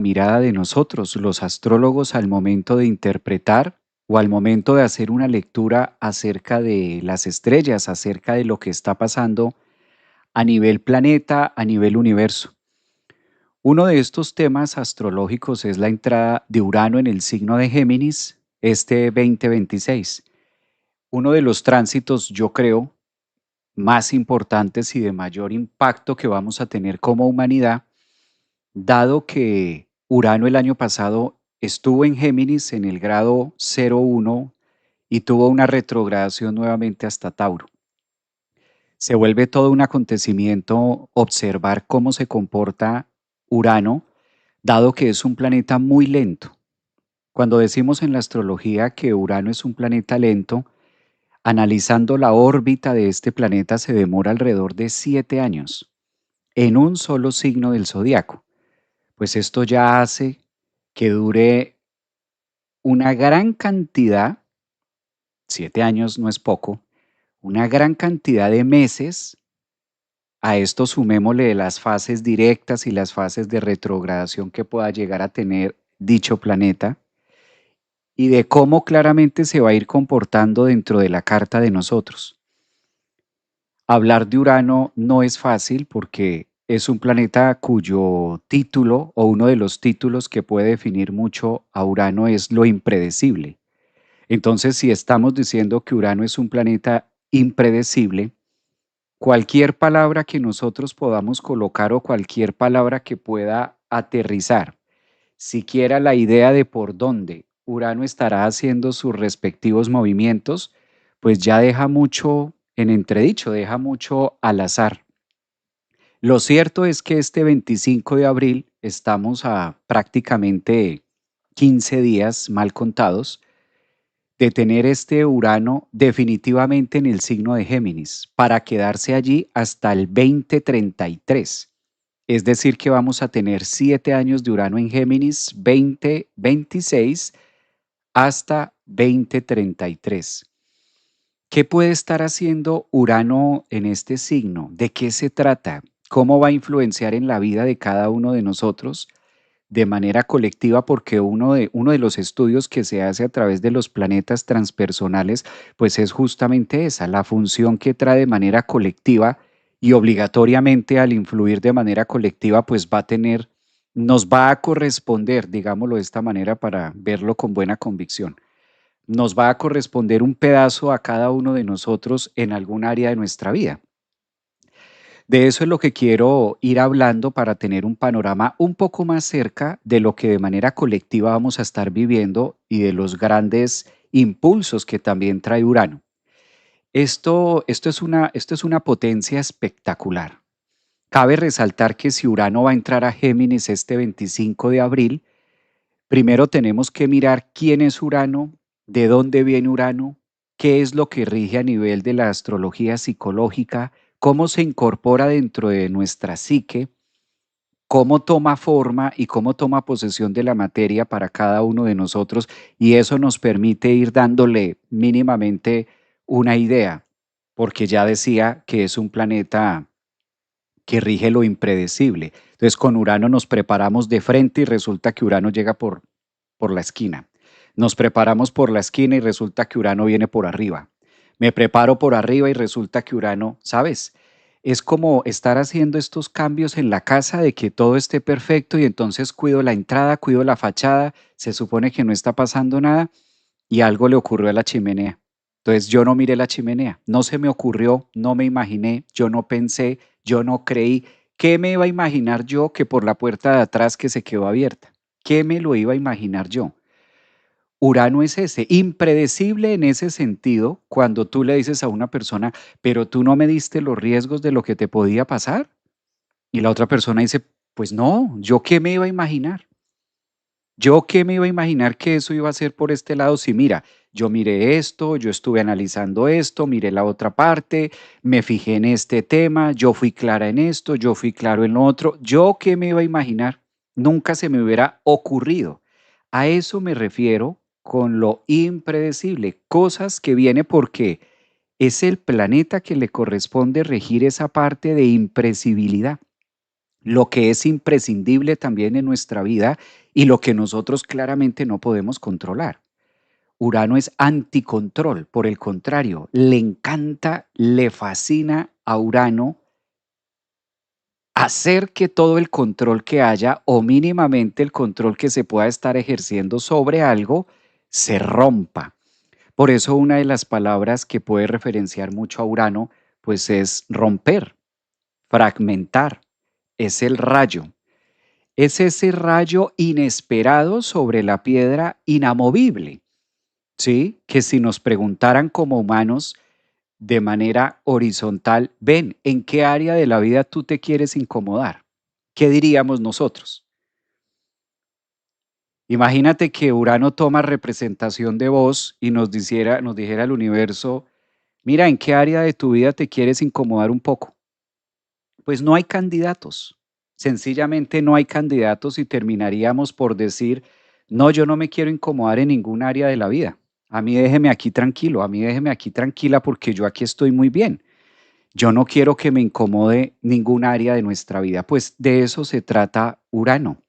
mirada de nosotros, los astrólogos, al momento de interpretar o al momento de hacer una lectura acerca de las estrellas, acerca de lo que está pasando a nivel planeta, a nivel universo. Uno de estos temas astrológicos es la entrada de Urano en el signo de Géminis este 2026. Uno de los tránsitos, yo creo, más importantes y de mayor impacto que vamos a tener como humanidad, dado que Urano el año pasado estuvo en Géminis en el grado 01 y tuvo una retrogradación nuevamente hasta Tauro. Se vuelve todo un acontecimiento observar cómo se comporta Urano, dado que es un planeta muy lento. Cuando decimos en la astrología que Urano es un planeta lento, analizando la órbita de este planeta se demora alrededor de 7 años en un solo signo del zodiaco. Pues esto ya hace que dure una gran cantidad, 7 años no es poco, una gran cantidad de meses. A esto sumémosle las fases directas y las fases de retrogradación que pueda llegar a tener dicho planeta y de cómo claramente se va a ir comportando dentro de la carta de nosotros. Hablar de Urano no es fácil porque es un planeta cuyo título o uno de los títulos que puede definir mucho a Urano es lo impredecible. Entonces, si estamos diciendo que Urano es un planeta impredecible, cualquier palabra que nosotros podamos colocar o cualquier palabra que pueda aterrizar, siquiera la idea de por dónde Urano estará haciendo sus respectivos movimientos, pues ya deja mucho en entredicho, deja mucho al azar. Lo cierto es que este 25 de abril estamos a prácticamente 15 días mal contados de tener este Urano definitivamente en el signo de Géminis para quedarse allí hasta el 2033. Es decir, que vamos a tener 7 años de Urano en Géminis, 2026 hasta 2033. ¿Qué puede estar haciendo Urano en este signo? ¿De qué se trata? ¿Cómo va a influenciar en la vida de cada uno de nosotros de manera colectiva? Porque uno de los estudios que se hace a través de los planetas transpersonales, pues es justamente esa, la función que trae de manera colectiva y obligatoriamente al influir de manera colectiva, pues va a tener, nos va a corresponder, digámoslo de esta manera para verlo con buena convicción. Nos va a corresponder un pedazo a cada uno de nosotros en algún área de nuestra vida. De eso es lo que quiero ir hablando para tener un panorama un poco más cerca de lo que de manera colectiva vamos a estar viviendo y de los grandes impulsos que también trae Urano. Esto es una potencia espectacular. Cabe resaltar que si Urano va a entrar a Géminis este 25 de abril, primero tenemos que mirar quién es Urano, de dónde viene Urano, qué es lo que rige a nivel de la astrología psicológica, cómo se incorpora dentro de nuestra psique, cómo toma forma y cómo toma posesión de la materia para cada uno de nosotros, y eso nos permite ir dándole mínimamente una idea, porque ya decía que es un planeta que rige lo impredecible. Entonces con Urano nos preparamos de frente y resulta que Urano llega por la esquina. Nos preparamos por la esquina y resulta que Urano viene por arriba. Me preparo por arriba y resulta que Urano, ¿sabes? Es como estar haciendo estos cambios en la casa de que todo esté perfecto y entonces cuido la entrada, cuido la fachada, se supone que no está pasando nada y algo le ocurrió a la chimenea. Entonces yo no miré la chimenea, no se me ocurrió, no me imaginé, yo no pensé, yo no creí. ¿Qué me iba a imaginar yo que por la puerta de atrás que se quedó abierta? ¿Qué me lo iba a imaginar yo? Urano es ese, impredecible en ese sentido, cuando tú le dices a una persona, pero tú no me diste los riesgos de lo que te podía pasar. Y la otra persona dice, pues no, ¿yo qué me iba a imaginar? ¿Yo qué me iba a imaginar que eso iba a ser por este lado? Si mira, yo miré esto, yo estuve analizando esto, miré la otra parte, me fijé en este tema, yo fui clara en esto, yo fui claro en lo otro. ¿Yo qué me iba a imaginar? Nunca se me hubiera ocurrido. A eso me refiero con lo impredecible, cosas que viene porque es el planeta que le corresponde regir esa parte de impresibilidad. lo que es imprescindible también en nuestra vida y lo que nosotros claramente no podemos controlar. Urano es anticontrol, por el contrario, le encanta, le fascina a Urano hacer que todo el control que haya o mínimamente el control que se pueda estar ejerciendo sobre algo se rompa. Por eso una de las palabras que puede referenciar mucho a Urano, pues es romper, fragmentar, es el rayo. Es ese rayo inesperado sobre la piedra inamovible, ¿sí? Que si nos preguntaran como humanos de manera horizontal, ven, ¿en qué área de la vida tú te quieres incomodar? ¿Qué diríamos nosotros? Imagínate que Urano toma representación de voz y nos dijera al universo, mira, ¿en qué área de tu vida te quieres incomodar un poco? Pues no hay candidatos. Sencillamente no hay candidatos y terminaríamos por decir, no, yo no me quiero incomodar en ningún área de la vida. A mí déjeme aquí tranquilo, a mí déjeme aquí tranquila porque yo aquí estoy muy bien. Yo no quiero que me incomode ningún área de nuestra vida. Pues de eso se trata Urano.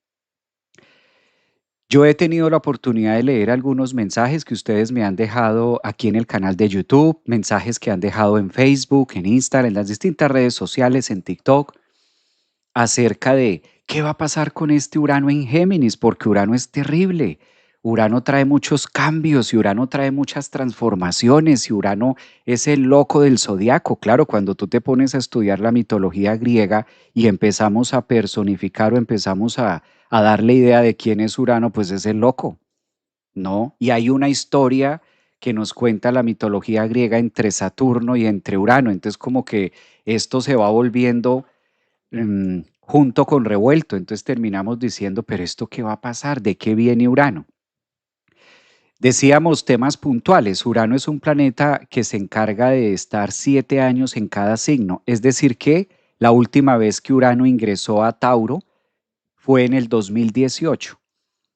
Yo he tenido la oportunidad de leer algunos mensajes que ustedes me han dejado aquí en el canal de YouTube, mensajes que han dejado en Facebook, en Instagram, en las distintas redes sociales, en TikTok, acerca de qué va a pasar con este Urano en Géminis, porque Urano es terrible. Urano trae muchos cambios y Urano trae muchas transformaciones y Urano es el loco del zodiaco. Claro, cuando tú te pones a estudiar la mitología griega y empezamos a personificar o empezamos a darle idea de quién es Urano, pues es el loco, ¿no? Y hay una historia que nos cuenta la mitología griega entre Saturno y entre Urano. Entonces como que esto se va volviendo junto con revuelto. Entonces terminamos diciendo, pero ¿esto qué va a pasar? ¿De qué viene Urano? Decíamos temas puntuales. Urano es un planeta que se encarga de estar 7 años en cada signo. Es decir, que la última vez que Urano ingresó a Tauro fue en el 2018.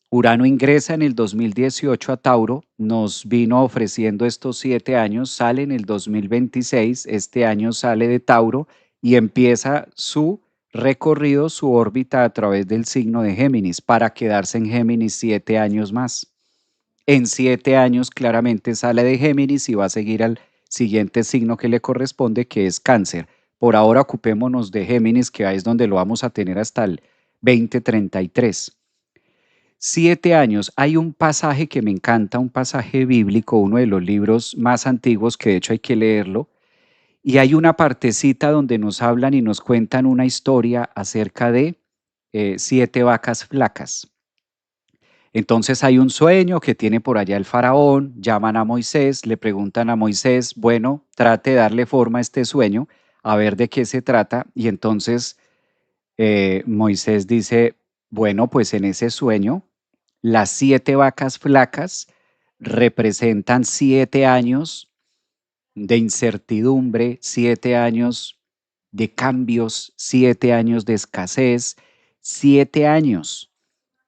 Urano ingresa en el 2018 a Tauro, nos vino ofreciendo estos 7 años, sale en el 2026, este año sale de Tauro y empieza su recorrido, su órbita a través del signo de Géminis para quedarse en Géminis 7 años más. En 7 años claramente sale de Géminis y va a seguir al siguiente signo que le corresponde, que es Cáncer. Por ahora ocupémonos de Géminis, que ahí es donde lo vamos a tener hasta el 2033. 7 años. Hay un pasaje que me encanta, un pasaje bíblico, uno de los libros más antiguos que de hecho hay que leerlo, y hay una partecita donde nos hablan y nos cuentan una historia acerca de 7 vacas flacas. Entonces hay un sueño que tiene por allá el faraón, llaman a Moisés, le preguntan a Moisés, bueno, trate de darle forma a este sueño, a ver de qué se trata, y entonces Moisés dice, bueno, pues en ese sueño, las 7 vacas flacas representan 7 años de incertidumbre, 7 años de cambios, 7 años de escasez, 7 años,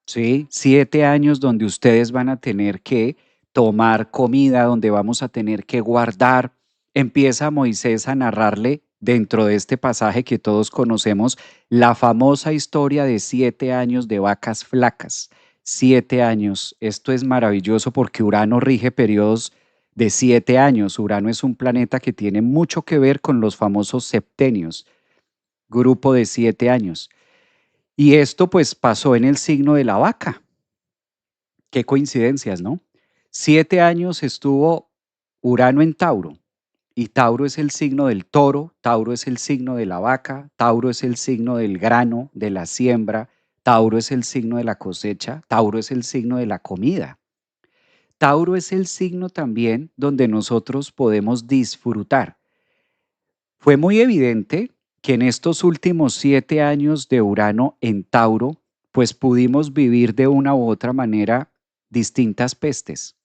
¿sí? 7 años donde ustedes van a tener que tomar comida, donde vamos a tener que guardar. Empieza Moisés a narrarle dentro de este pasaje que todos conocemos la famosa historia de 7 años de vacas flacas. 7 años. Esto es maravilloso porque Urano rige periodos de 7 años. Urano es un planeta que tiene mucho que ver con los famosos septenios, grupo de 7 años. Y esto pues pasó en el signo de la vaca. Qué coincidencias, ¿no? 7 años estuvo Urano en Tauro y Tauro es el signo del toro, Tauro es el signo de la vaca, Tauro es el signo del grano, de la siembra, Tauro es el signo de la cosecha, Tauro es el signo de la comida. Tauro es el signo también donde nosotros podemos disfrutar. Fue muy evidente que en estos últimos 7 años de Urano en Tauro, pues pudimos vivir de una u otra manera distintas pestes.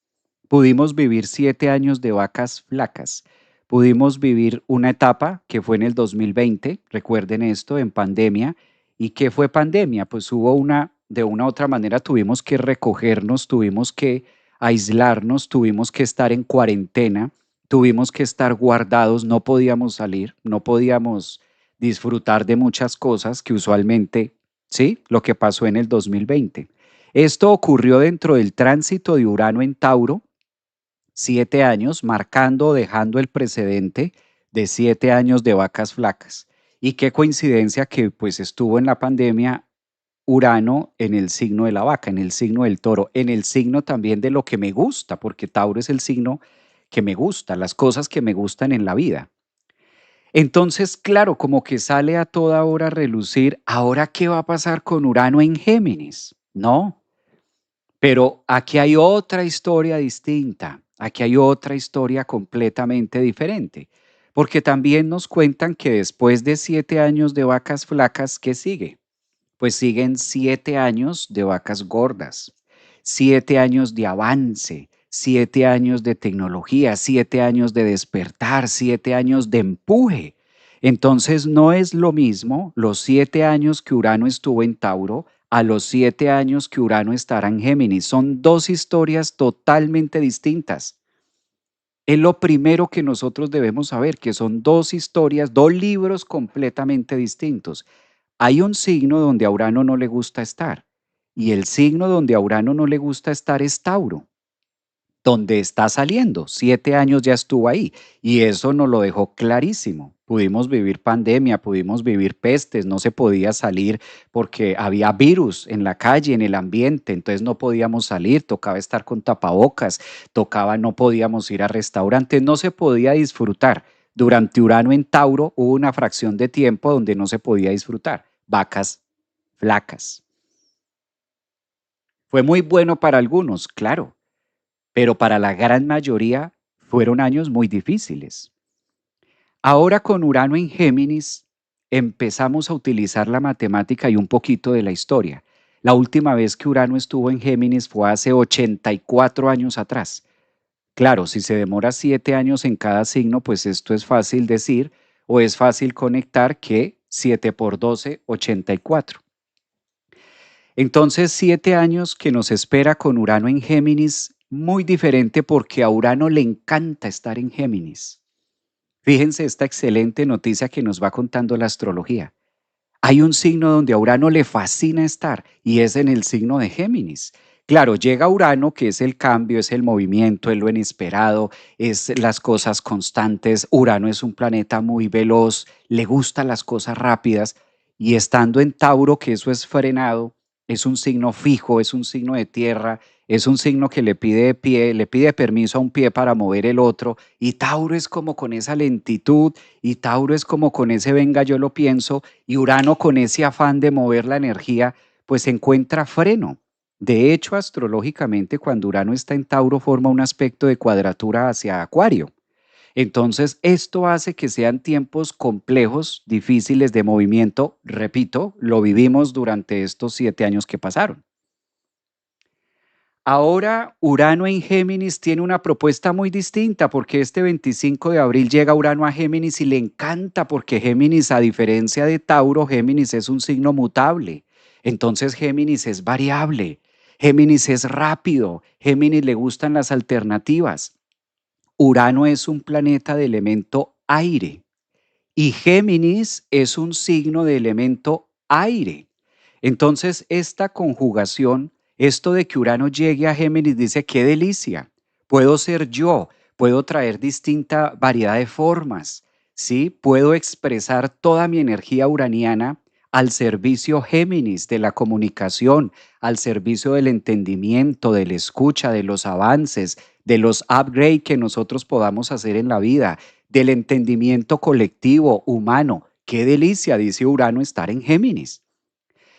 Pudimos vivir 7 años de vacas flacas. Pudimos vivir una etapa que fue en el 2020, recuerden esto, en pandemia. ¿Y qué fue pandemia? Pues hubo de una u otra manera tuvimos que recogernos, tuvimos que aislarnos, tuvimos que estar en cuarentena, tuvimos que estar guardados, no podíamos salir, no podíamos disfrutar de muchas cosas que usualmente, ¿sí? Lo que pasó en el 2020. Esto ocurrió dentro del tránsito de Urano en Tauro, 7 años, marcando o dejando el precedente de 7 años de vacas flacas. Y qué coincidencia que pues estuvo en la pandemia Urano en el signo de la vaca, en el signo del toro, en el signo también de lo que me gusta, porque Tauro es el signo que me gusta, las cosas que me gustan en la vida. Entonces, claro, como que sale a toda hora a relucir, ¿ahora qué va a pasar con Urano en Géminis? No, pero aquí hay otra historia distinta, aquí hay otra historia completamente diferente, porque también nos cuentan que después de 7 años de vacas flacas, ¿qué sigue? Pues siguen 7 años de vacas gordas, 7 años de avance, 7 años de tecnología, 7 años de despertar, 7 años de empuje. Entonces no es lo mismo los 7 años que Urano estuvo en Tauro a los 7 años que Urano estará en Géminis. Son dos historias totalmente distintas. Es lo primero que nosotros debemos saber, que son dos historias, dos libros completamente distintos. Hay un signo donde a Urano no le gusta estar, y el signo donde a Urano no le gusta estar es Tauro, donde está saliendo. 7 años ya estuvo ahí, y eso nos lo dejó clarísimo. Pudimos vivir pandemia, pudimos vivir pestes, no se podía salir porque había virus en la calle, en el ambiente, entonces no podíamos salir, tocaba estar con tapabocas, tocaba, no podíamos ir a restaurantes, no se podía disfrutar. Durante Urano en Tauro hubo una fracción de tiempo donde no se podía disfrutar. Vacas flacas. Fue muy bueno para algunos, claro, pero para la gran mayoría fueron años muy difíciles. Ahora con Urano en Géminis empezamos a utilizar la matemática y un poquito de la historia. La última vez que Urano estuvo en Géminis fue hace 84 años atrás. Claro, si se demora 7 años en cada signo, pues esto es fácil decir o es fácil conectar que 7 por 12, 84. Entonces, 7 años que nos espera con Urano en Géminis, muy diferente porque a Urano le encanta estar en Géminis. Fíjense esta excelente noticia que nos va contando la astrología. Hay un signo donde a Urano le fascina estar y es en el signo de Géminis. Claro, llega Urano, que es el cambio, es el movimiento, es lo inesperado, es las cosas constantes. Urano es un planeta muy veloz, le gustan las cosas rápidas y estando en Tauro, que eso es frenado, es un signo fijo, es un signo de tierra, es un signo que le pide pie, le pide permiso a un pie para mover el otro y Tauro es como con esa lentitud y Tauro es como con ese venga yo lo pienso y Urano con ese afán de mover la energía, pues encuentra freno. De hecho, astrológicamente, cuando Urano está en Tauro, forma un aspecto de cuadratura hacia Acuario. Entonces, esto hace que sean tiempos complejos, difíciles de movimiento. Repito, lo vivimos durante estos 7 años que pasaron. Ahora Urano en Géminis tiene una propuesta muy distinta porque este 25 de abril llega Urano a Géminis y le encanta porque Géminis, a diferencia de Tauro, Géminis es un signo mutable. Entonces Géminis es variable, Géminis es rápido, Géminis le gustan las alternativas. Urano es un planeta de elemento aire y Géminis es un signo de elemento aire. Entonces, esta conjugación, esto de que Urano llegue a Géminis, dice, qué delicia, puedo ser yo, puedo traer distinta variedad de formas, ¿sí? Puedo expresar toda mi energía uraniana al servicio Géminis de la comunicación, al servicio del entendimiento, de la escucha, de los avances, de los upgrades que nosotros podamos hacer en la vida, del entendimiento colectivo, humano. Qué delicia, dice Urano, estar en Géminis.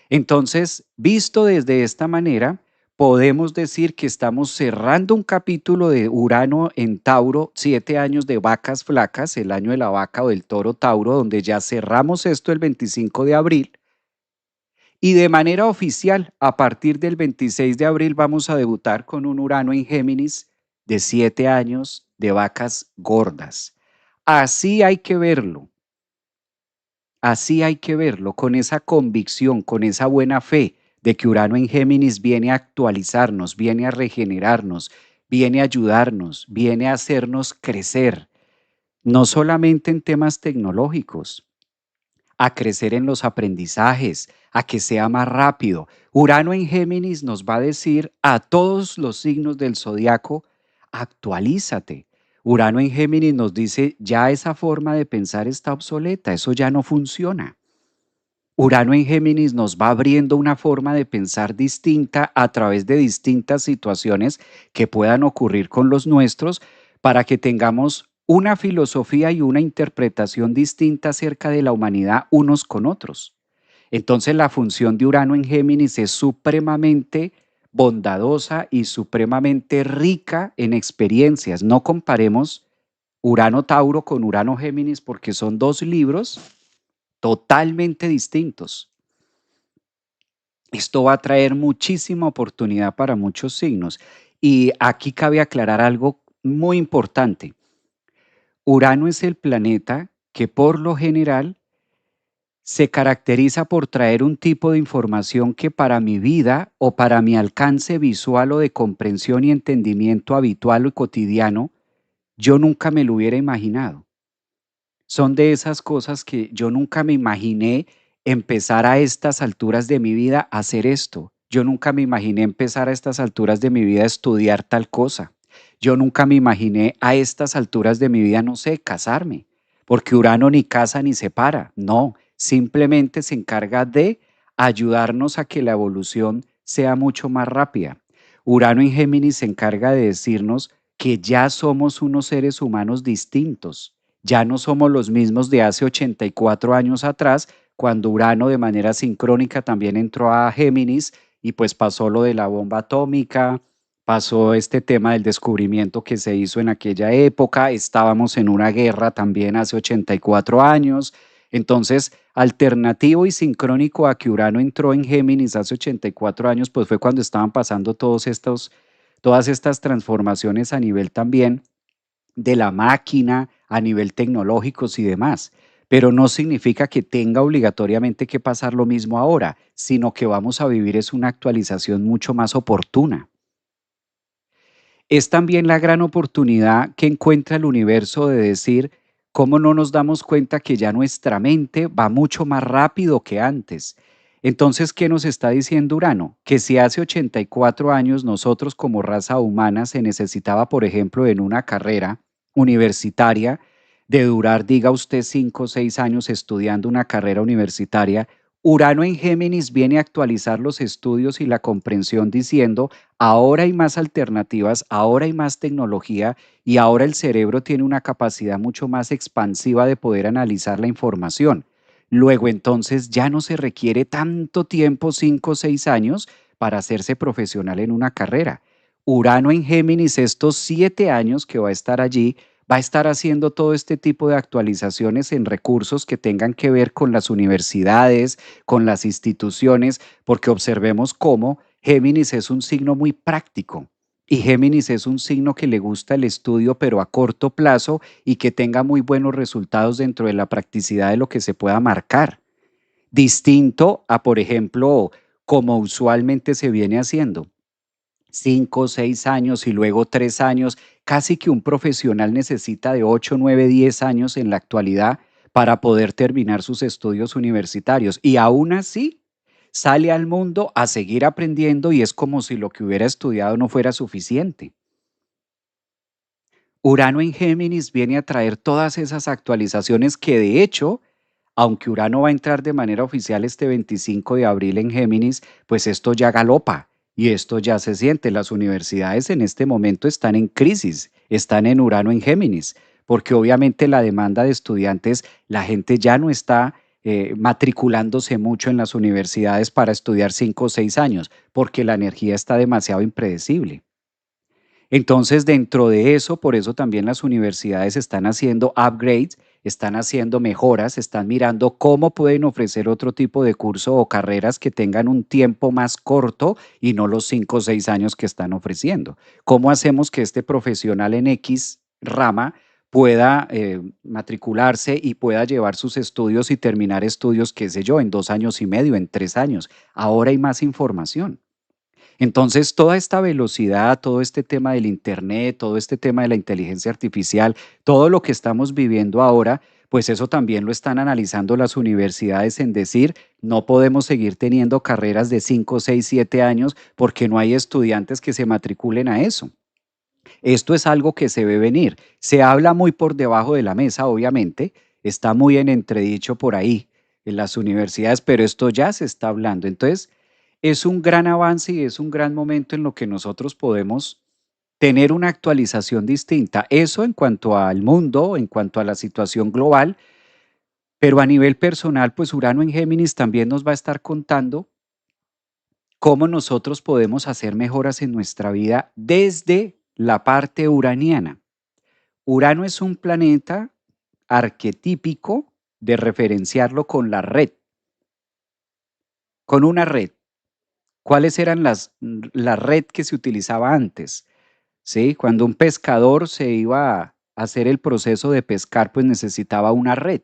Entonces, visto desde esta manera, podemos decir que estamos cerrando un capítulo de Urano en Tauro, 7 años de vacas flacas, el año de la vaca o del toro Tauro, donde ya cerramos esto el 25 de abril. Y de manera oficial, a partir del 26 de abril vamos a debutar con un Urano en Géminis de 7 años de vacas gordas. Así hay que verlo. Así hay que verlo, con esa convicción, con esa buena fe de que Urano en Géminis viene a actualizarnos, viene a regenerarnos, viene a ayudarnos, viene a hacernos crecer, no solamente en temas tecnológicos. a crecer en los aprendizajes, a que sea más rápido. Urano en Géminis nos va a decir a todos los signos del zodiaco, actualízate. Urano en Géminis nos dice, ya esa forma de pensar está obsoleta, eso ya no funciona. Urano en Géminis nos va abriendo una forma de pensar distinta a través de distintas situaciones que puedan ocurrir con los nuestros para que tengamos una filosofía y una interpretación distinta acerca de la humanidad unos con otros. Entonces la función de Urano en Géminis es supremamente bondadosa y supremamente rica en experiencias. No comparemos Urano Tauro con Urano Géminis porque son dos libros totalmente distintos. Esto va a traer muchísima oportunidad para muchos signos. Y aquí cabe aclarar algo muy importante. Urano es el planeta que por lo general se caracteriza por traer un tipo de información que para mi vida o para mi alcance visual o de comprensión y entendimiento habitual o cotidiano, yo nunca me lo hubiera imaginado. Son de esas cosas que yo nunca me imaginé empezar a estas alturas de mi vida a hacer esto. Yo nunca me imaginé empezar a estas alturas de mi vida a estudiar tal cosa. Yo nunca me imaginé a estas alturas de mi vida, no sé, casarme, porque Urano ni casa ni separa. No, simplemente se encarga de ayudarnos a que la evolución sea mucho más rápida. Urano en Géminis se encarga de decirnos que ya somos unos seres humanos distintos, ya no somos los mismos de hace 84 años atrás, cuando Urano de manera sincrónica también entró a Géminis y pues pasó lo de la bomba atómica, pasó este tema del descubrimiento que se hizo en aquella época, estábamos en una guerra también hace 84 años. Entonces, alternativo y sincrónico a que Urano entró en Géminis hace 84 años, pues fue cuando estaban pasando todas estas transformaciones a nivel también de la máquina, a nivel tecnológicos y demás. Pero no significa que tenga obligatoriamente que pasar lo mismo ahora, sino que vamos a vivir es una actualización mucho más oportuna. Es también la gran oportunidad que encuentra el universo de decir cómo no nos damos cuenta que ya nuestra mente va mucho más rápido que antes. Entonces, ¿qué nos está diciendo Urano? Que si hace 84 años nosotros como raza humana se necesitaba, por ejemplo, en una carrera universitaria, de durar, diga usted, 5 o 6 años estudiando una carrera universitaria, Urano en Géminis viene a actualizar los estudios y la comprensión diciendo, ahora hay más alternativas, ahora hay más tecnología y ahora el cerebro tiene una capacidad mucho más expansiva de poder analizar la información. Luego entonces ya no se requiere tanto tiempo, 5 o 6 años, para hacerse profesional en una carrera. Urano en Géminis, estos 7 años que va a estar allí, va a estar haciendo todo este tipo de actualizaciones en recursos que tengan que ver con las universidades, con las instituciones, porque observemos cómo Géminis es un signo muy práctico y Géminis es un signo que le gusta el estudio, pero a corto plazo y que tenga muy buenos resultados dentro de la practicidad de lo que se pueda marcar. Distinto a, por ejemplo, como usualmente se viene haciendo. 5 o 6 años y luego 3 años, casi que un profesional necesita de 8, 9, 10 años en la actualidad para poder terminar sus estudios universitarios. Y aún así, sale al mundo a seguir aprendiendo y es como si lo que hubiera estudiado no fuera suficiente. Urano en Géminis viene a traer todas esas actualizaciones que de hecho, aunque Urano va a entrar de manera oficial este 25 de abril en Géminis, pues esto ya galopa y esto ya se siente. Las universidades en este momento están en crisis, están en Urano en Géminis, porque obviamente la demanda de estudiantes, la gente ya no está matriculándose mucho en las universidades para estudiar 5 o 6 años, porque la energía está demasiado impredecible. Entonces, dentro de eso, por eso también las universidades están haciendo upgrades, están haciendo mejoras, están mirando cómo pueden ofrecer otro tipo de curso o carreras que tengan un tiempo más corto y no los 5 o 6 años que están ofreciendo. ¿Cómo hacemos que este profesional en X rama pueda matricularse y pueda llevar sus estudios y terminar estudios, qué sé yo, en 2 años y medio, en 3 años? Ahora hay más información. Entonces, toda esta velocidad, todo este tema del Internet, todo este tema de la inteligencia artificial, todo lo que estamos viviendo ahora, pues eso también lo están analizando las universidades en decir, no podemos seguir teniendo carreras de 5, 6, 7 años porque no hay estudiantes que se matriculen a eso. Esto es algo que se ve venir. Se habla muy por debajo de la mesa, obviamente, está muy en entredicho por ahí en las universidades, pero esto ya se está hablando. Entonces, es un gran avance y es un gran momento en lo que nosotros podemos tener una actualización distinta. Eso en cuanto al mundo, en cuanto a la situación global, pero a nivel personal, pues Urano en Géminis también nos va a estar contando cómo nosotros podemos hacer mejoras en nuestra vida desde la parte uraniana. Urano es un planeta arquetípico de referenciarlo con la red, con una red. ¿Cuáles eran la red que se utilizaba antes? ¿Sí? Cuando un pescador se iba a hacer el proceso de pescar, pues necesitaba una red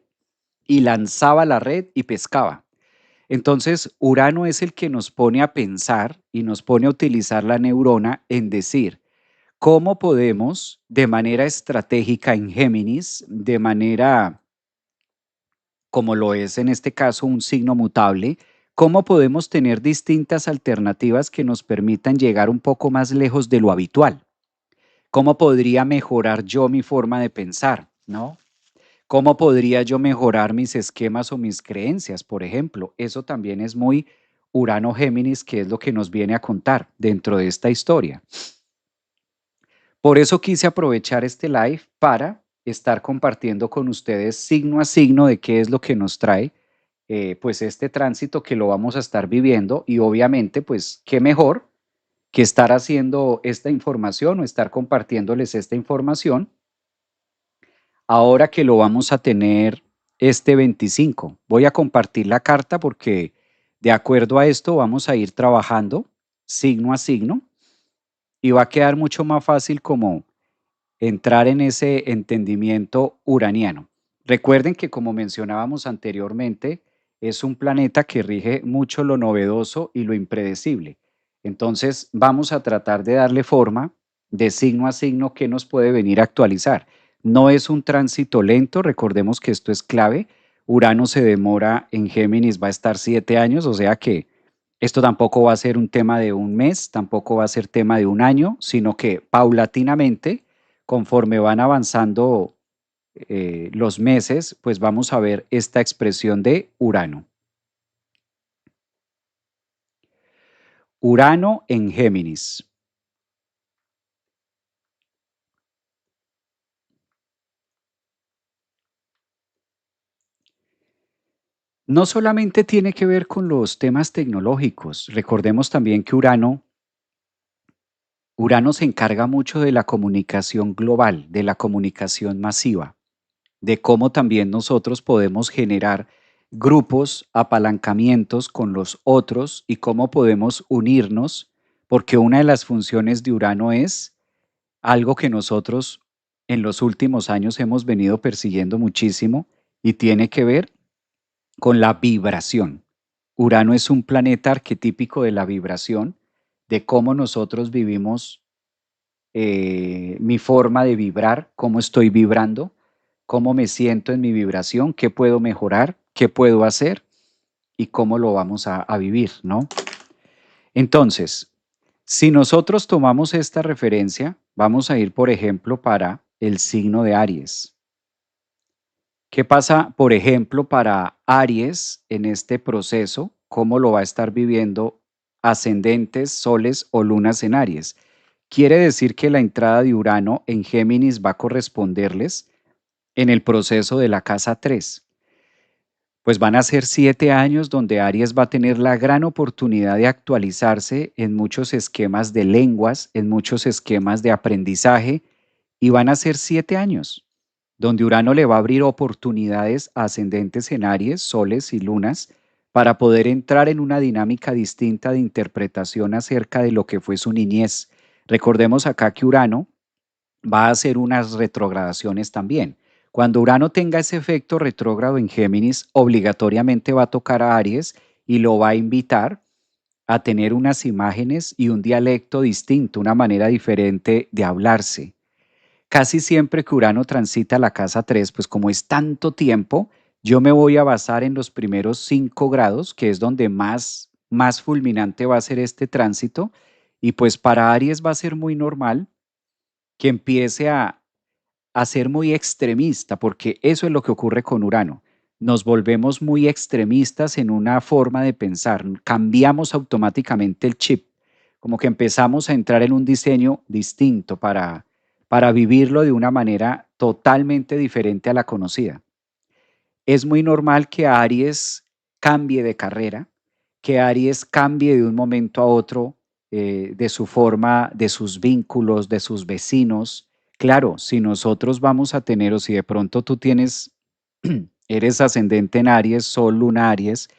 y lanzaba la red y pescaba. Entonces, Urano es el que nos pone a pensar y nos pone a utilizar la neurona en decir, ¿cómo podemos de manera estratégica en Géminis, de manera como lo es en este caso un signo mutable, cómo podemos tener distintas alternativas que nos permitan llegar un poco más lejos de lo habitual? ¿Cómo podría mejorar yo mi forma de pensar, no? ¿Cómo podría yo mejorar mis esquemas o mis creencias, por ejemplo? Eso también es muy Urano Géminis, que es lo que nos viene a contar dentro de esta historia. Por eso quise aprovechar este live para estar compartiendo con ustedes signo a signo de qué es lo que nos trae pues este tránsito que lo vamos a estar viviendo y obviamente pues qué mejor que estar haciendo esta información o estar compartiéndoles esta información ahora que lo vamos a tener este 25. Voy a compartir la carta porque de acuerdo a esto vamos a ir trabajando signo a signo y va a quedar mucho más fácil como entrar en ese entendimiento uraniano. Recuerden que como mencionábamos anteriormente, es un planeta que rige mucho lo novedoso y lo impredecible. Entonces vamos a tratar de darle forma de signo a signo que nos puede venir a actualizar. No es un tránsito lento, recordemos que esto es clave. Urano se demora en Géminis, va a estar 7 años, o sea que esto tampoco va a ser un tema de un mes, tampoco va a ser tema de un año, sino que paulatinamente, conforme van avanzando los meses, pues vamos a ver esta expresión de Urano. Urano en Géminis. No solamente tiene que ver con los temas tecnológicos, recordemos también que Urano se encarga mucho de la comunicación global, de la comunicación masiva, de cómo también nosotros podemos generar grupos, apalancamientos con los otros y cómo podemos unirnos, porque una de las funciones de Urano es algo que nosotros en los últimos años hemos venido persiguiendo muchísimo y tiene que ver con la vibración. Urano es un planeta arquetípico de la vibración, de cómo nosotros vivimos mi forma de vibrar, cómo estoy vibrando, cómo me siento en mi vibración, qué puedo mejorar, qué puedo hacer y cómo lo vamos a vivir, ¿no? Entonces, si nosotros tomamos esta referencia, vamos a ir, por ejemplo, para el signo de Aries. ¿Qué pasa, por ejemplo, para Aries en este proceso? ¿Cómo lo va a estar viviendo ascendentes, soles o lunas en Aries? Quiere decir que la entrada de Urano en Géminis va a corresponderles en el proceso de la casa 3. Pues van a ser 7 años donde Aries va a tener la gran oportunidad de actualizarse en muchos esquemas de lenguas, en muchos esquemas de aprendizaje, y van a ser 7 años donde Urano le va a abrir oportunidades a ascendentes en Aries, soles y lunas para poder entrar en una dinámica distinta de interpretación acerca de lo que fue su niñez. Recordemos acá que Urano va a hacer unas retrogradaciones también. Cuando Urano tenga ese efecto retrógrado en Géminis, obligatoriamente va a tocar a Aries y lo va a invitar a tener unas imágenes y un dialecto distinto, una manera diferente de hablarse. Casi siempre que Urano transita la casa 3, pues como es tanto tiempo, yo me voy a basar en los primeros 5 grados, que es donde más fulminante va a ser este tránsito. Y pues para Aries va a ser muy normal que empiece a ser muy extremista, porque eso es lo que ocurre con Urano. Nos volvemos muy extremistas en una forma de pensar, cambiamos automáticamente el chip, como que empezamos a entrar en un diseño distinto para vivirlo de una manera totalmente diferente a la conocida. Es muy normal que Aries cambie de carrera, que Aries cambie de un momento a otro de su forma, de sus vínculos, de sus vecinos. Claro, si nosotros vamos a tener, o si de pronto tú tienes, eres ascendente en Aries, Sol, Luna, Aries,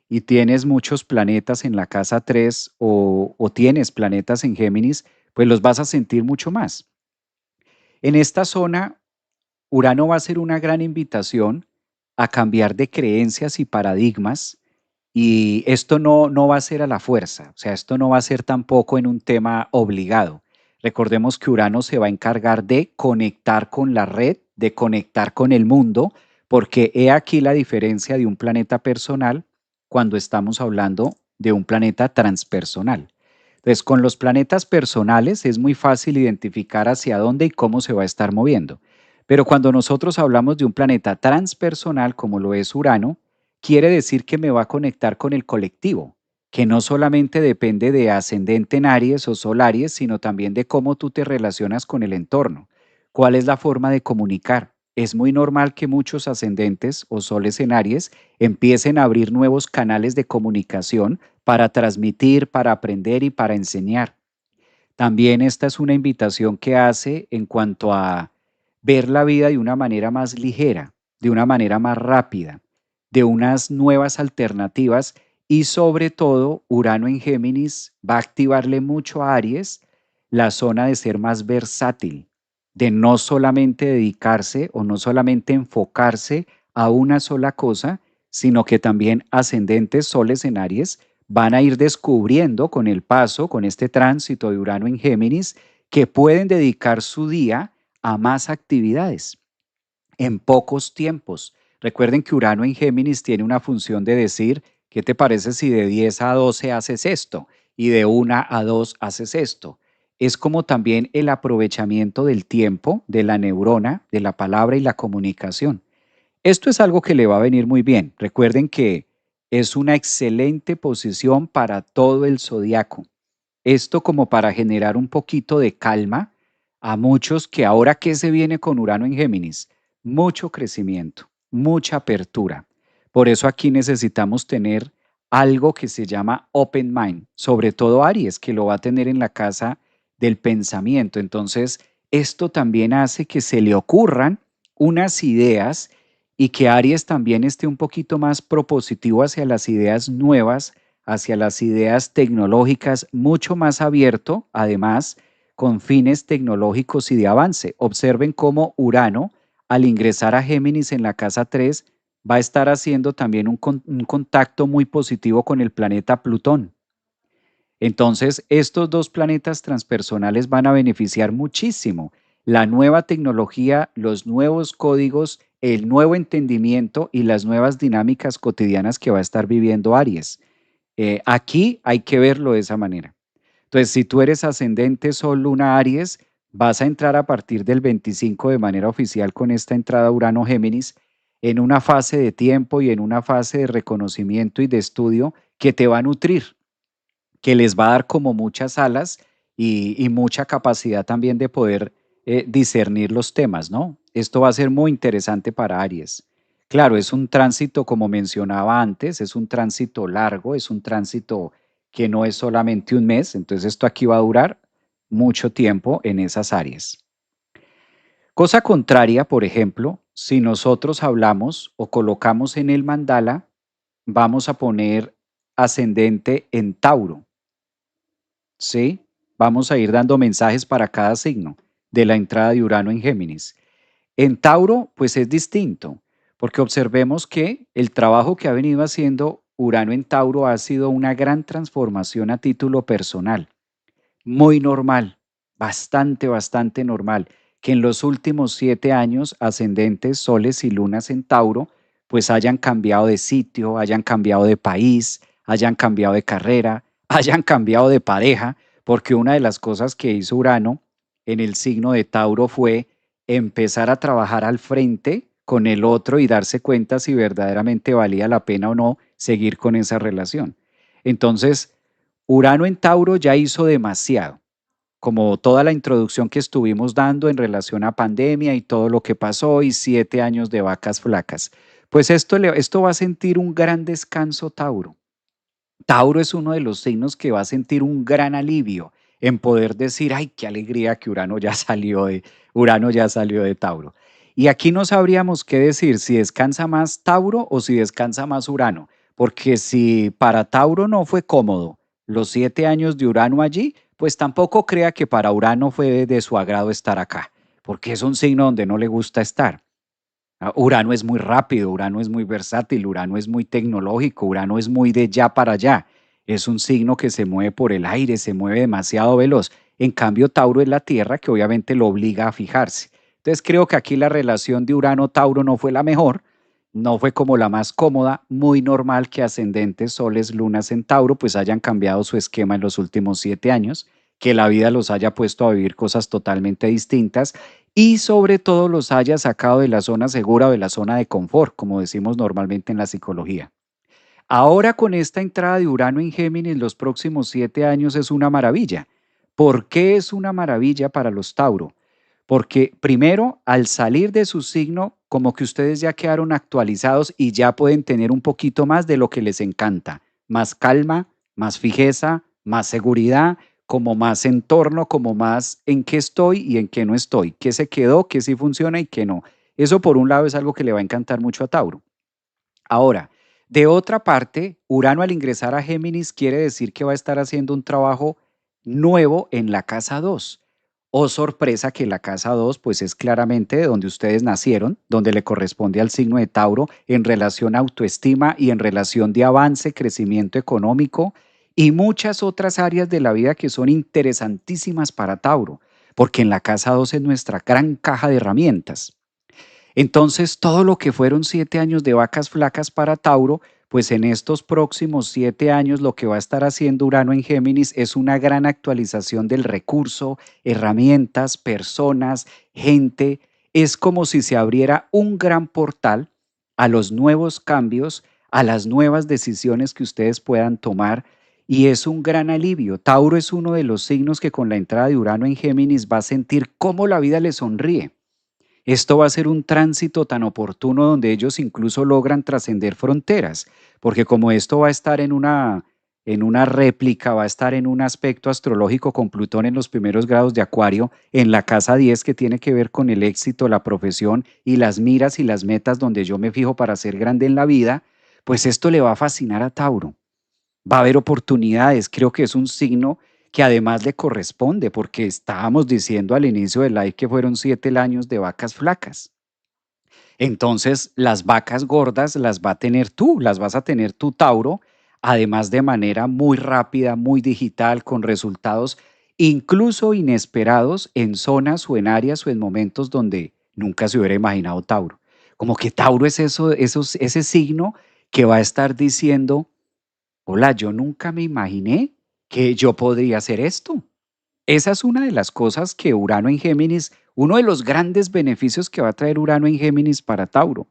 y tienes muchos planetas en la casa 3 o tienes planetas en Géminis, pues los vas a sentir mucho más. En esta zona Urano va a ser una gran invitación a cambiar de creencias y paradigmas, y esto no va a ser a la fuerza, o sea, esto no va a ser tampoco en un tema obligado. Recordemos que Urano se va a encargar de conectar con la red, de conectar con el mundo, porque he aquí la diferencia de un planeta personal cuando estamos hablando de un planeta transpersonal. Entonces, con los planetas personales es muy fácil identificar hacia dónde y cómo se va a estar moviendo. Pero cuando nosotros hablamos de un planeta transpersonal como lo es Urano, quiere decir que me va a conectar con el colectivo, que no solamente depende de ascendente en Aries o Sol Aries, sino también de cómo tú te relacionas con el entorno. ¿Cuál es la forma de comunicar? Es muy normal que muchos ascendentes o soles en Aries empiecen a abrir nuevos canales de comunicación para transmitir, para aprender y para enseñar. También esta es una invitación que hace en cuanto a ver la vida de una manera más ligera, de una manera más rápida, de unas nuevas alternativas, y sobre todo Urano en Géminis va a activarle mucho a Aries la zona de ser más versátil, de no solamente dedicarse o no solamente enfocarse a una sola cosa, sino que también ascendentes soles en Aries van a ir descubriendo con el paso, con este tránsito de Urano en Géminis, que pueden dedicar su día a más actividades en pocos tiempos. Recuerden que Urano en Géminis tiene una función de decir, ¿qué te parece si de 10 a 12 haces esto y de 1 a 2 haces esto? Es como también el aprovechamiento del tiempo, de la neurona, de la palabra y la comunicación. Esto es algo que le va a venir muy bien. Recuerden que es una excelente posición para todo el zodiaco. Esto como para generar un poquito de calma a muchos que ahora que se viene con Urano en Géminis, mucho crecimiento, mucha apertura. Por eso aquí necesitamos tener algo que se llama open mind, sobre todo Aries, que lo va a tener en la casa del pensamiento. Entonces, esto también hace que se le ocurran unas ideas y que Aries también esté un poquito más propositivo hacia las ideas nuevas, hacia las ideas tecnológicas, mucho más abierto, además, con fines tecnológicos y de avance. Observen cómo Urano, al ingresar a Géminis en la casa 3, va a estar haciendo también un contacto muy positivo con el planeta Plutón. Entonces, estos dos planetas transpersonales van a beneficiar muchísimo la nueva tecnología, los nuevos códigos, el nuevo entendimiento y las nuevas dinámicas cotidianas que va a estar viviendo Aries. Aquí hay que verlo de esa manera. Entonces, si tú eres ascendente Sol, Luna, Aries, vas a entrar a partir del 25 de manera oficial con esta entrada Urano-Géminis en una fase de tiempo y en una fase de reconocimiento y de estudio que te va a nutrir, que les va a dar como muchas alas y mucha capacidad también de poder discernir los temas, ¿no? Esto va a ser muy interesante para Aries. Claro, es un tránsito, como mencionaba antes, es un tránsito largo, es un tránsito que no es solamente un mes, entonces esto aquí va a durar mucho tiempo en esas áreas. Cosa contraria, por ejemplo, si nosotros hablamos o colocamos en el mandala, vamos a poner ascendente en Tauro. ¿Sí? Vamos a ir dando mensajes para cada signo de la entrada de Urano en Géminis. En Tauro, pues es distinto, porque observemos que el trabajo que ha venido haciendo Urano en Tauro ha sido una gran transformación a título personal, muy normal, bastante normal. que en los últimos 7 años ascendentes, soles y lunas en Tauro, pues hayan cambiado de sitio, hayan cambiado de país, hayan cambiado de carrera, hayan cambiado de pareja, porque una de las cosas que hizo Urano en el signo de Tauro fue empezar a trabajar al frente con el otro y darse cuenta si verdaderamente valía la pena o no seguir con esa relación. Entonces, Urano en Tauro ya hizo demasiado, como toda la introducción que estuvimos dando en relación a pandemia y todo lo que pasó y 7 años de vacas flacas. Pues esto va a sentir un gran descanso Tauro. Tauro es uno de los signos que va a sentir un gran alivio en poder decir, ay, qué alegría que Urano ya salió de Tauro. Y aquí no sabríamos qué decir, si descansa más Tauro o si descansa más Urano, porque si para Tauro no fue cómodo los 7 años de Urano allí, pues tampoco crea que para Urano fue de su agrado estar acá, porque es un signo donde no le gusta estar. Urano es muy rápido, Urano es muy versátil, Urano es muy tecnológico, Urano es muy de ya para allá. Es un signo que se mueve por el aire, se mueve demasiado veloz. En cambio, Tauro es la Tierra que obviamente lo obliga a fijarse. Entonces creo que aquí la relación de Urano-Tauro no fue la mejor, no fue como la más cómoda, muy normal que ascendentes, soles, lunas en Tauro pues hayan cambiado su esquema en los últimos 7 años, que la vida los haya puesto a vivir cosas totalmente distintas y sobre todo los haya sacado de la zona segura o de la zona de confort, como decimos normalmente en la psicología. Ahora con esta entrada de Urano en Géminis los próximos 7 años es una maravilla. ¿Por qué es una maravilla para los Tauro? Porque primero, al salir de su signo, como que ustedes ya quedaron actualizados y ya pueden tener un poquito más de lo que les encanta. Más calma, más fijeza, más seguridad, como más entorno, como más en qué estoy y en qué no estoy, qué se quedó, qué sí funciona y qué no. Eso por un lado es algo que le va a encantar mucho a Tauro. Ahora, de otra parte, Urano al ingresar a Géminis quiere decir que va a estar haciendo un trabajo nuevo en la casa 2. Oh, sorpresa que la casa 2 pues es claramente de donde ustedes nacieron, donde le corresponde al signo de Tauro en relación a autoestima y en relación de avance, crecimiento económico y muchas otras áreas de la vida que son interesantísimas para Tauro, porque en la casa 2 es nuestra gran caja de herramientas. Entonces, todo lo que fueron 7 años de vacas flacas para Tauro, pues en estos próximos 7 años lo que va a estar haciendo Urano en Géminis es una gran actualización del recurso, herramientas, personas, gente. Es como si se abriera un gran portal a los nuevos cambios, a las nuevas decisiones que ustedes puedan tomar. Y es un gran alivio. Tauro es uno de los signos que con la entrada de Urano en Géminis va a sentir cómo la vida le sonríe. Esto va a ser un tránsito tan oportuno donde ellos incluso logran trascender fronteras, porque como esto va a estar en una réplica, va a estar en un aspecto astrológico con Plutón en los primeros grados de Acuario, en la casa 10 que tiene que ver con el éxito, la profesión y las miras y las metas donde yo me fijo para ser grande en la vida, pues esto le va a fascinar a Tauro. Va a haber oportunidades. Creo que es un signo que además le corresponde, porque estábamos diciendo al inicio del live que fueron 7 años de vacas flacas. Entonces, las vacas gordas las va a tener tú, las vas a tener tú, Tauro, además de manera muy rápida, muy digital, con resultados incluso inesperados en zonas o en áreas o en momentos donde nunca se hubiera imaginado Tauro. Como que Tauro es ese signo que va a estar diciendo, hola, yo nunca me imaginé que yo podría hacer esto. Esa es una de las cosas que Urano en Géminis, uno de los grandes beneficios que va a traer Urano en Géminis para Tauro.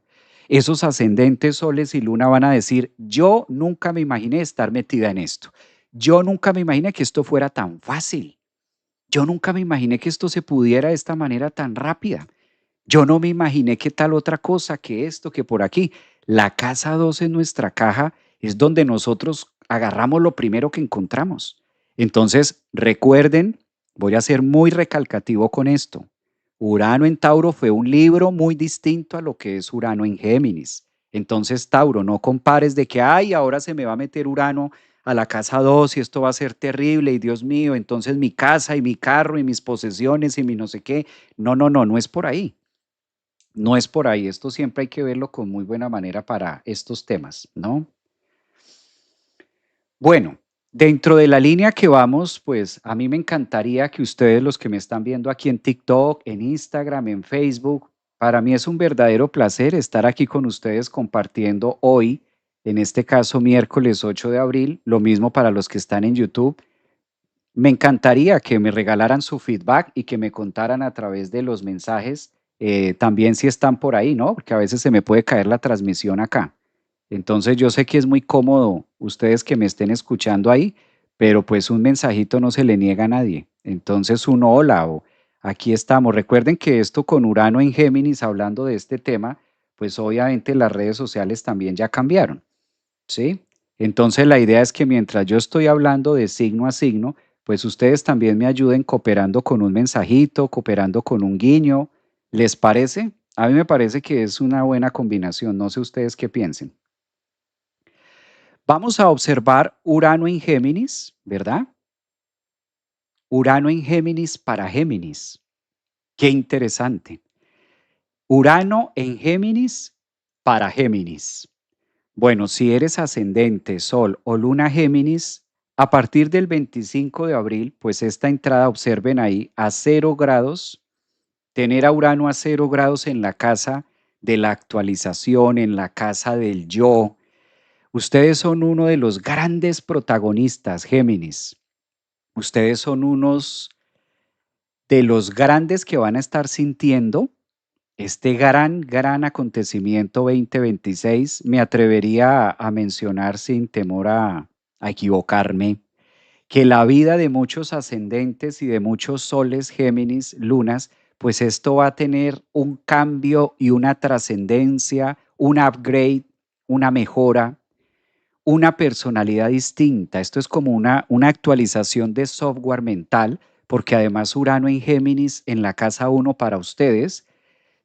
Esos ascendentes, soles y luna van a decir, yo nunca me imaginé estar metida en esto. Yo nunca me imaginé que esto fuera tan fácil. Yo nunca me imaginé que esto se pudiera de esta manera tan rápida. Yo no me imaginé que tal otra cosa, que esto, que por aquí. La casa 2 en nuestra caja es donde nosotros agarramos lo primero que encontramos. Entonces, recuerden, voy a ser muy recalcativo con esto. Urano en Tauro fue un libro muy distinto a lo que es Urano en Géminis. Entonces, Tauro, no compares de que, ay, ahora se me va a meter Urano a la casa 2 y esto va a ser terrible y Dios mío, entonces mi casa y mi carro y mis posesiones y mi no sé qué. No, no, no, no es por ahí. No es por ahí, esto siempre hay que verlo con muy buena manera para estos temas, ¿no? Bueno, Dentro de la línea que vamos, pues a mí me encantaría que ustedes, los que me están viendo aquí en TikTok, en Instagram, en Facebook, para mí es un verdadero placer estar aquí con ustedes compartiendo hoy, en este caso miércoles 8 de abril, lo mismo para los que están en YouTube. Me encantaría que me regalaran su feedback y que me contaran a través de los mensajes, también si están por ahí, ¿no? Porque a veces se me puede caer la transmisión acá. Entonces yo sé que es muy cómodo ustedes que me estén escuchando ahí, pero pues un mensajito no se le niega a nadie. Entonces un hola o aquí estamos. Recuerden que esto con Urano en Géminis, hablando de este tema, pues obviamente las redes sociales también ya cambiaron. ¿Sí? Entonces la idea es que mientras yo estoy hablando de signo a signo, pues ustedes también me ayuden cooperando con un mensajito, cooperando con un guiño. ¿Les parece? A mí me parece que es una buena combinación. No sé ustedes qué piensen. Vamos a observar Urano en Géminis, ¿verdad? Urano en Géminis para Géminis. Qué interesante. Urano en Géminis para Géminis. Bueno, si eres ascendente, Sol o Luna Géminis, a partir del 25 de abril, pues esta entrada, observen ahí, a 0 grados, tener a Urano a 0 grados en la casa de la actualización, en la casa del yo. Ustedes son uno de los grandes protagonistas, Géminis. Ustedes son unos de los grandes que van a estar sintiendo este gran acontecimiento 2026. Me atrevería a mencionar sin temor a equivocarme, que la vida de muchos ascendentes y de muchos soles, Géminis, lunas, pues esto va a tener un cambio y una trascendencia, un upgrade, una mejora, una personalidad distinta. Esto es como una actualización de software mental, porque además Urano en Géminis en la casa uno para ustedes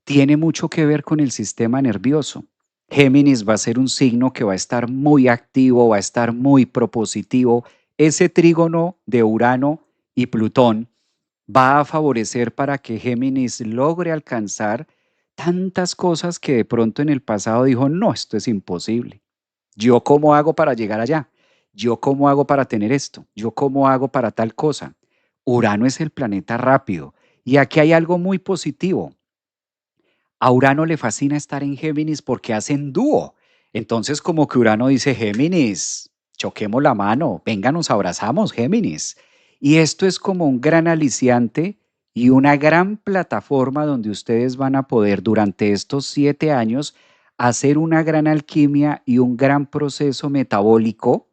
tiene mucho que ver con el sistema nervioso. Géminis va a ser un signo que va a estar muy activo, va a estar muy propositivo. Ese trígono de Urano y Plutón va a favorecer para que Géminis logre alcanzar tantas cosas que de pronto en el pasado dijo, no, esto es imposible. ¿Yo cómo hago para llegar allá? ¿Yo cómo hago para tener esto? ¿Yo cómo hago para tal cosa? Urano es el planeta rápido. Y aquí hay algo muy positivo. A Urano le fascina estar en Géminis porque hacen dúo. Entonces como que Urano dice, Géminis, choquemos la mano, venga, nos abrazamos, Géminis. Y esto es como un gran aliciante y una gran plataforma donde ustedes van a poder durante estos 7 años hacer una gran alquimia y un gran proceso metabólico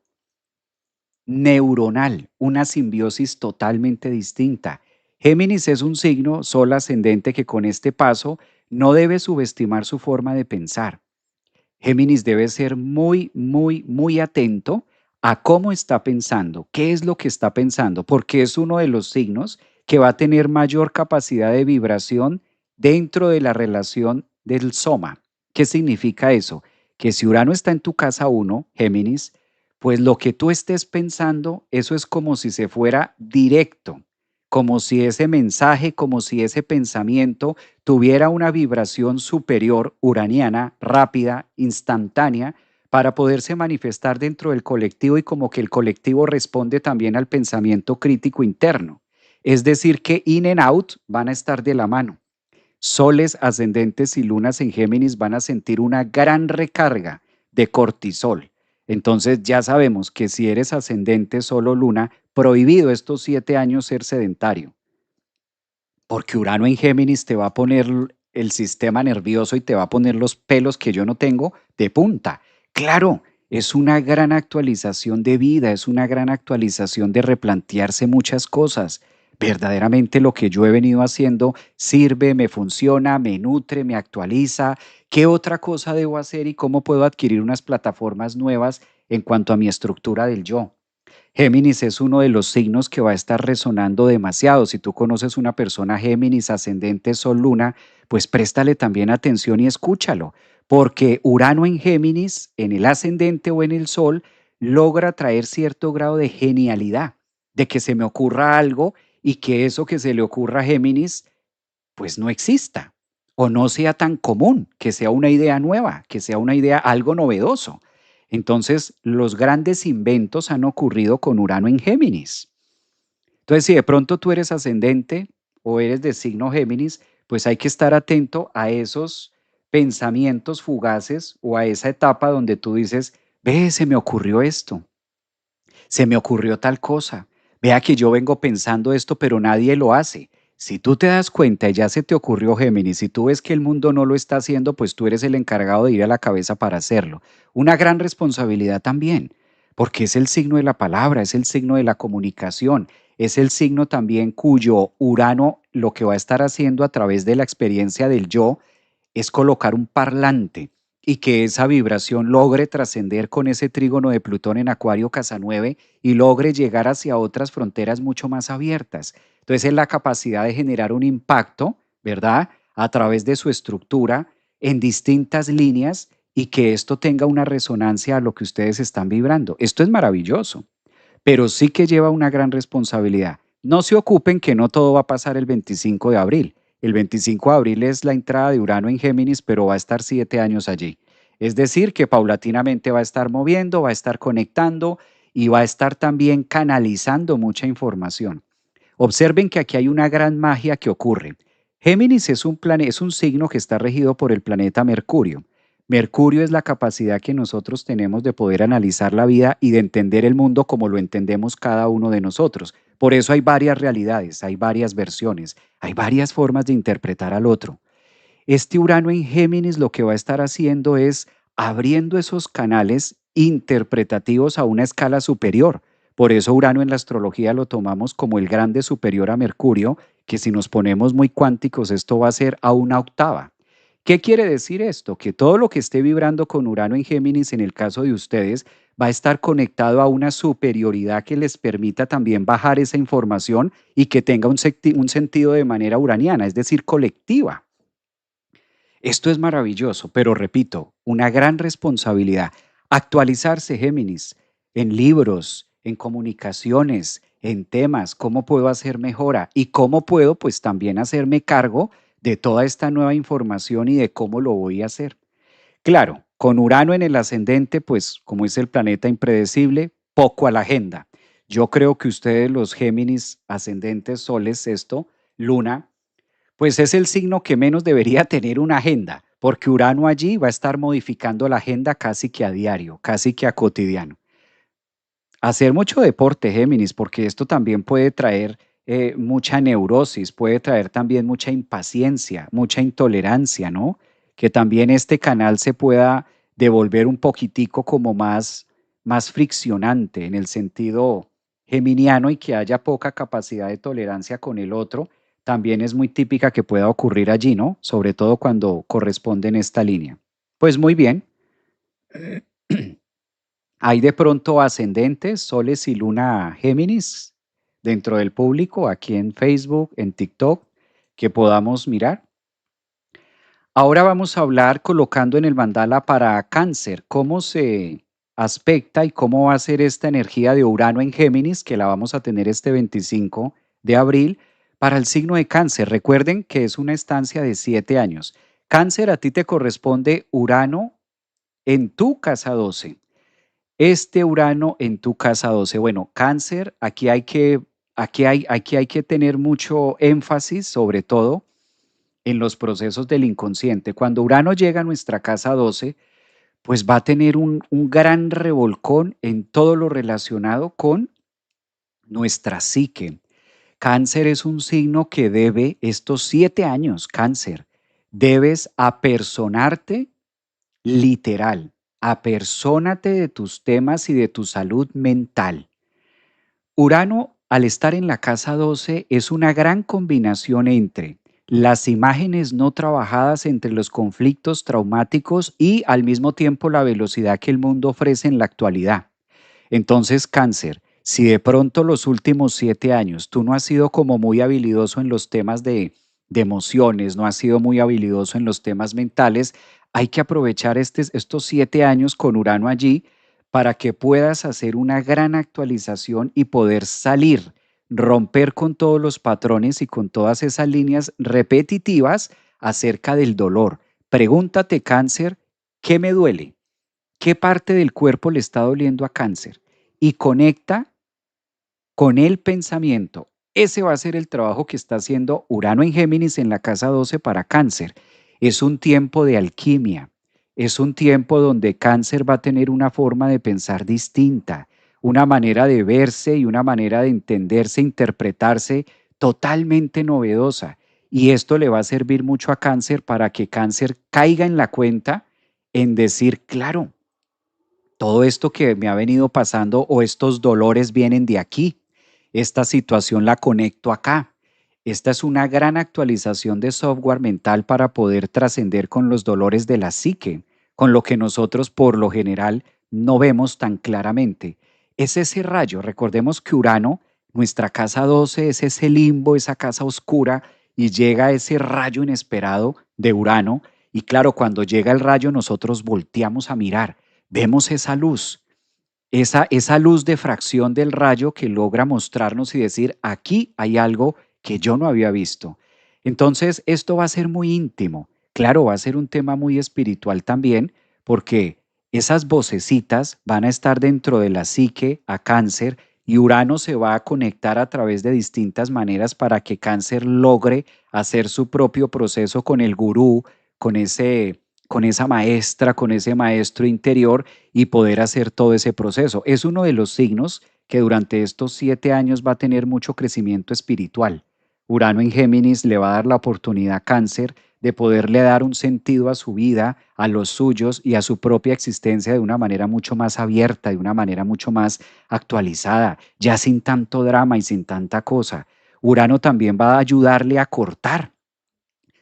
neuronal, una simbiosis totalmente distinta. Géminis es un signo sol ascendente que con este paso no debe subestimar su forma de pensar. Géminis debe ser muy atento a cómo está pensando, qué es lo que está pensando, porque es uno de los signos que va a tener mayor capacidad de vibración dentro de la relación del soma. ¿Qué significa eso? Que si Urano está en tu casa uno, Géminis, pues lo que tú estés pensando, eso es como si se fuera directo, como si ese mensaje, como si ese pensamiento tuviera una vibración superior uraniana, rápida, instantánea, para poderse manifestar dentro del colectivo y como que el colectivo responde también al pensamiento crítico interno. Es decir, que in and out van a estar de la mano. Soles ascendentes y lunas en Géminis van a sentir una gran recarga de cortisol. Entonces ya sabemos que si eres ascendente solo luna, prohibido estos 7 años ser sedentario, porque Urano en Géminis te va a poner el sistema nervioso y te va a poner los pelos que yo no tengo de punta. Claro, es una gran actualización de vida, es una gran actualización de replantearse muchas cosas. Verdaderamente lo que yo he venido haciendo sirve, me funciona, me nutre, me actualiza. ¿Qué otra cosa debo hacer y cómo puedo adquirir unas plataformas nuevas en cuanto a mi estructura del yo? Géminis es uno de los signos que va a estar resonando demasiado. Si tú conoces una persona Géminis, ascendente Sol Luna, pues préstale también atención y escúchalo, porque Urano en Géminis, en el ascendente o en el Sol, logra traer cierto grado de genialidad, de que se me ocurra algo y que eso que se le ocurra a Géminis, pues no exista o no sea tan común, que sea una idea nueva, que sea una idea algo novedoso. Entonces, los grandes inventos han ocurrido con Urano en Géminis. Entonces, si de pronto tú eres ascendente o eres de signo Géminis, pues hay que estar atento a esos pensamientos fugaces o a esa etapa donde tú dices, ve, se me ocurrió esto, se me ocurrió tal cosa. Vea que yo vengo pensando esto, pero nadie lo hace. Si tú te das cuenta y ya se te ocurrió Géminis, si tú ves que el mundo no lo está haciendo, pues tú eres el encargado de ir a la cabeza para hacerlo. Una gran responsabilidad también, porque es el signo de la palabra, es el signo de la comunicación, es el signo también cuyo Urano lo que va a estar haciendo a través de la experiencia del yo es colocar un parlante y que esa vibración logre trascender con ese trígono de Plutón en Acuario Casa 9 y logre llegar hacia otras fronteras mucho más abiertas. Entonces es la capacidad de generar un impacto, ¿verdad? A través de su estructura en distintas líneas y que esto tenga una resonancia a lo que ustedes están vibrando. Esto es maravilloso, pero sí que lleva una gran responsabilidad. No se ocupen que no todo va a pasar el 25 de abril. El 25 de abril es la entrada de Urano en Géminis, pero va a estar 7 años allí. Es decir, que paulatinamente va a estar moviendo, va a estar conectando y va a estar también canalizando mucha información. Observen que aquí hay una gran magia que ocurre. Géminis es un signo que está regido por el planeta Mercurio. Mercurio es la capacidad que nosotros tenemos de poder analizar la vida y de entender el mundo como lo entendemos cada uno de nosotros. Por eso hay varias realidades, hay varias versiones, hay varias formas de interpretar al otro. Este Urano en Géminis lo que va a estar haciendo es abriendo esos canales interpretativos a una escala superior. Por eso Urano en la astrología lo tomamos como el grande superior a Mercurio, que si nos ponemos muy cuánticos esto va a ser a una octava. ¿Qué quiere decir esto? Que todo lo que esté vibrando con Urano en Géminis en el caso de ustedes va a estar conectado a una superioridad que les permita también bajar esa información y que tenga un sentido de manera uraniana, es decir, colectiva. Esto es maravilloso, pero repito, una gran responsabilidad. Actualizarse, Géminis, en libros, en comunicaciones, en temas, cómo puedo hacer mejora y cómo puedo pues también hacerme cargo de toda esta nueva información y de cómo lo voy a hacer. Claro, con Urano en el ascendente, pues como es el planeta impredecible, poco a la agenda. Yo creo que ustedes los Géminis ascendentes, soles, esto, luna, pues es el signo que menos debería tener una agenda, porque Urano allí va a estar modificando la agenda casi que a diario, casi que a cotidiano. Hacer mucho deporte, Géminis, porque esto también puede traer mucha neurosis, puede traer también mucha impaciencia, mucha intolerancia, ¿no? Que también este canal se pueda devolver un poquitico como más friccionante en el sentido geminiano y que haya poca capacidad de tolerancia con el otro, también es muy típica que pueda ocurrir allí, ¿no? Sobre todo cuando corresponde en esta línea. Pues muy bien. Hay de pronto ascendentes, soles y luna Géminis dentro del público, aquí en Facebook, en TikTok, que podamos mirar. Ahora vamos a hablar colocando en el mandala para Cáncer, cómo se aspecta y cómo va a ser esta energía de Urano en Géminis, que la vamos a tener este 25 de abril, para el signo de Cáncer. Recuerden que es una estancia de 7 años. Cáncer, a ti te corresponde Urano en tu casa 12. Este Urano en tu casa 12. Bueno, Cáncer, aquí hay que tener mucho énfasis, sobre todo en los procesos del inconsciente. Cuando Urano llega a nuestra casa 12, pues va a tener un gran revolcón en todo lo relacionado con nuestra psique. Cáncer es un signo que debe, estos 7 años, Cáncer, debes apersonarte literal, apersónate de tus temas y de tu salud mental. Urano, al estar en la casa 12, es una gran combinación entre las imágenes no trabajadas entre los conflictos traumáticos y al mismo tiempo la velocidad que el mundo ofrece en la actualidad. Entonces, Cáncer, si de pronto los últimos 7 años tú no has sido como muy habilidoso en los temas de emociones, no has sido muy habilidoso en los temas mentales, hay que aprovechar estos 7 años con Urano allí para que puedas hacer una gran actualización y poder salir, romper con todos los patrones y con todas esas líneas repetitivas acerca del dolor. Pregúntate, Cáncer, ¿qué me duele? qué parte del cuerpo le está doliendo a Cáncer y conecta con el pensamiento. Ese va a ser el trabajo que está haciendo Urano en Géminis en la casa 12 para Cáncer. Es un tiempo de alquimia, es un tiempo donde Cáncer va a tener una forma de pensar distinta, una manera de verse y una manera de entenderse, interpretarse totalmente novedosa. Y esto le va a servir mucho a Cáncer para que Cáncer caiga en la cuenta en decir, claro, todo esto que me ha venido pasando o estos dolores vienen de aquí. Esta situación la conecto acá. Esta es una gran actualización de software mental para poder trascender con los dolores de la psique, con lo que nosotros por lo general no vemos tan claramente. Es ese rayo. Recordemos que Urano, nuestra casa 12, es ese limbo, esa casa oscura, y llega ese rayo inesperado de Urano. Y claro, cuando llega el rayo, nosotros volteamos a mirar, vemos esa luz, esa luz de fracción del rayo que logra mostrarnos y decir, aquí hay algo que yo no había visto. Entonces, esto va a ser muy íntimo. Claro, va a ser un tema muy espiritual también, porque esas vocecitas van a estar dentro de la psique a Cáncer y Urano se va a conectar a través de distintas maneras para que Cáncer logre hacer su propio proceso con el gurú, con ese, con esa maestra, con ese maestro interior y poder hacer todo ese proceso. Es uno de los signos que durante estos 7 años va a tener mucho crecimiento espiritual. Urano en Géminis le va a dar la oportunidad a Cáncer de poderle dar un sentido a su vida, a los suyos y a su propia existencia de una manera mucho más abierta, de una manera mucho más actualizada, ya sin tanto drama y sin tanta cosa. Urano también va a ayudarle a cortar,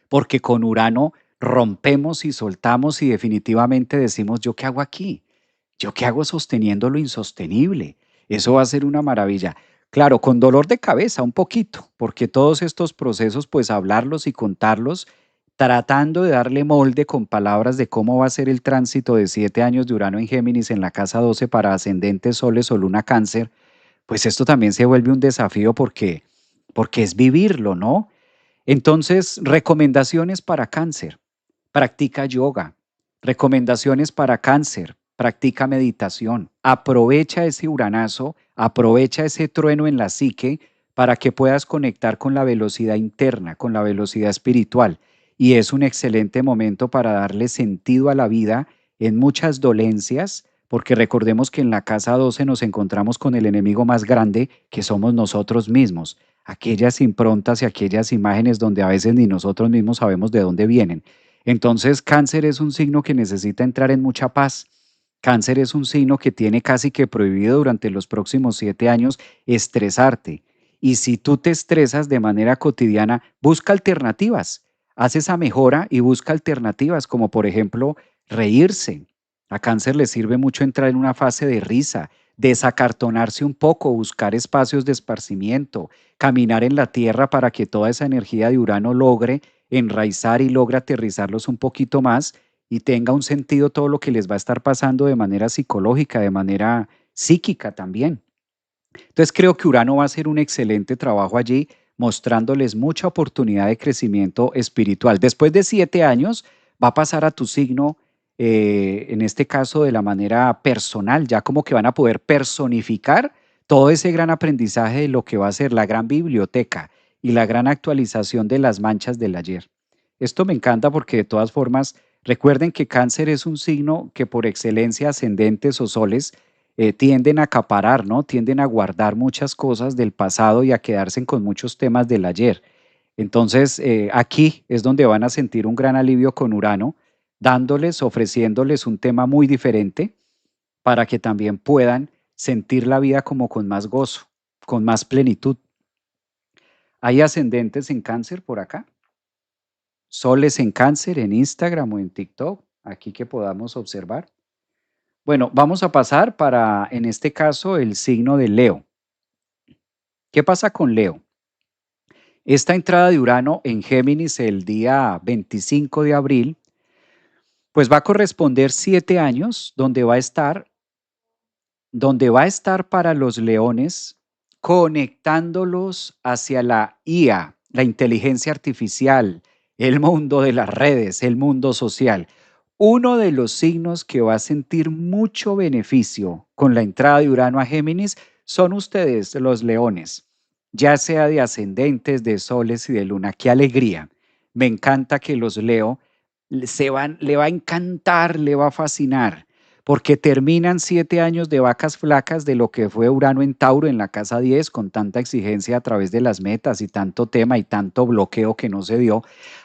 porque con Urano rompemos y soltamos y definitivamente decimos, ¿yo qué hago aquí? ¿Yo qué hago sosteniendo lo insostenible? Eso va a ser una maravilla. Claro, con dolor de cabeza un poquito, porque todos estos procesos, pues hablarlos y contarlos, tratando de darle molde con palabras de cómo va a ser el tránsito de 7 años de Urano en Géminis en la casa 12 para ascendentes, soles o luna cáncer, pues esto también se vuelve un desafío porque es vivirlo, ¿no? Entonces, recomendaciones para Cáncer. Practica yoga. Recomendaciones para Cáncer. Practica meditación. Aprovecha ese uranazo, aprovecha ese trueno en la psique para que puedas conectar con la velocidad interna, con la velocidad espiritual. Y es un excelente momento para darle sentido a la vida en muchas dolencias, porque recordemos que en la casa 12 nos encontramos con el enemigo más grande, que somos nosotros mismos, aquellas improntas y aquellas imágenes donde a veces ni nosotros mismos sabemos de dónde vienen. Entonces, Cáncer es un signo que necesita entrar en mucha paz. Cáncer es un signo que tiene casi que prohibido durante los próximos 7 años estresarte. Y si tú te estresas de manera cotidiana, busca alternativas. Haz esa mejora y busca alternativas, como por ejemplo reírse. A Cáncer le sirve mucho entrar en una fase de risa, desacartonarse un poco, buscar espacios de esparcimiento, caminar en la tierra para que toda esa energía de Urano logre enraizar y logre aterrizarlos un poquito más y tenga un sentido todo lo que les va a estar pasando de manera psicológica, de manera psíquica también. Entonces creo que Urano va a hacer un excelente trabajo allí, mostrándoles mucha oportunidad de crecimiento espiritual. Después de 7 años va a pasar a tu signo, en este caso de la manera personal, ya como que van a poder personificar todo ese gran aprendizaje de lo que va a ser la gran biblioteca y la gran actualización de las manchas del ayer. Esto me encanta porque de todas formas, recuerden que Cáncer es un signo que por excelencia ascendentes o soles tienden a acaparar, ¿no? Tienden a guardar muchas cosas del pasado y a quedarse con muchos temas del ayer. Entonces, aquí es donde van a sentir un gran alivio con Urano, dándoles, ofreciéndoles un tema muy diferente para que también puedan sentir la vida como con más gozo, con más plenitud. ¿Hay ascendentes en Cáncer por acá? Soles en Cáncer en Instagram o en TikTok, aquí que podamos observar. Bueno, vamos a pasar para, en este caso, el signo de Leo. ¿Qué pasa con Leo? Esta entrada de Urano en Géminis el día 25 de abril, pues va a corresponder 7 años donde va a estar para los leones conectándolos hacia la IA, la inteligencia artificial, el mundo de las redes, el mundo social. Uno de los signos que va a sentir mucho beneficio con la entrada de Urano a Géminis son ustedes, los leones, ya sea de ascendentes, de soles y de luna. ¡Qué alegría! Me encanta que los leo, le va a encantar, le va a fascinar, porque terminan 7 años de vacas flacas de lo que fue Urano en Tauro en la casa 10 con tanta exigencia a través de las metas y tanto tema y tanto bloqueo que no se dio.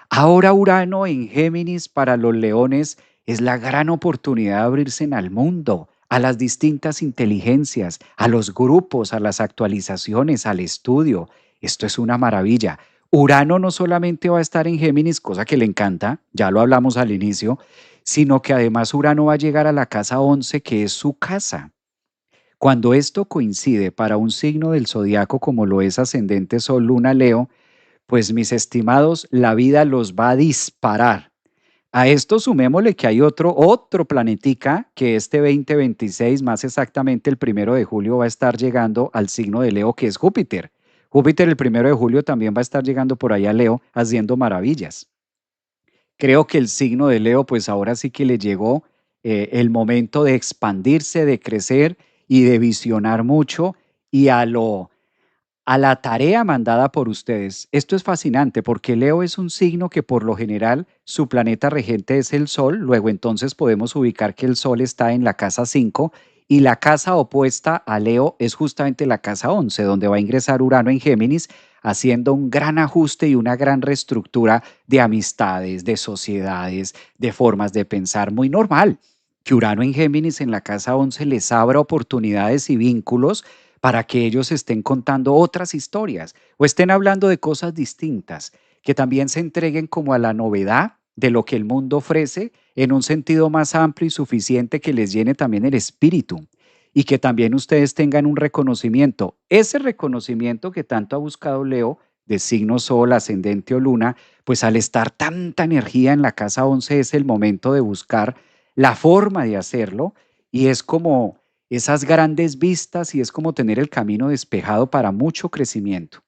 Ahora Urano en Géminis para los leones es la gran oportunidad de abrirse al mundo, a las distintas inteligencias, a los grupos, a las actualizaciones, al estudio. Esto es una maravilla. Urano no solamente va a estar en Géminis, cosa que le encanta, ya lo hablamos al inicio, sino que además Urano va a llegar a la casa 11, que es su casa. Cuando esto coincide para un signo del zodiaco como lo es ascendente Sol, Luna, Leo, pues mis estimados, la vida los va a disparar. A esto sumémosle que hay otro planetica que este 2026, más exactamente el 1 de julio, va a estar llegando al signo de Leo, que es Júpiter. Júpiter el 1 de julio también va a estar llegando por ahí a Leo, haciendo maravillas. Creo que el signo de Leo, pues ahora sí que le llegó el momento de expandirse, de crecer y de visionar mucho y a la tarea mandada por ustedes. Esto es fascinante porque Leo es un signo que por lo general su planeta regente es el Sol, luego entonces podemos ubicar que el Sol está en la casa 5 y la casa opuesta a Leo es justamente la casa 11, donde va a ingresar Urano en Géminis, haciendo un gran ajuste y una gran reestructura de amistades, de sociedades, de formas de pensar muy normal. Que Urano en Géminis en la casa 11 les abra oportunidades y vínculos para que ellos estén contando otras historias o estén hablando de cosas distintas, que también se entreguen como a la novedad de lo que el mundo ofrece en un sentido más amplio y suficiente que les llene también el espíritu y que también ustedes tengan un reconocimiento. Ese reconocimiento que tanto ha buscado Leo de signo Sol, ascendente o luna, pues al estar tanta energía en la casa 11 es el momento de buscar la forma de hacerlo y es como esas grandes vistas y es como tener el camino despejado para mucho crecimiento.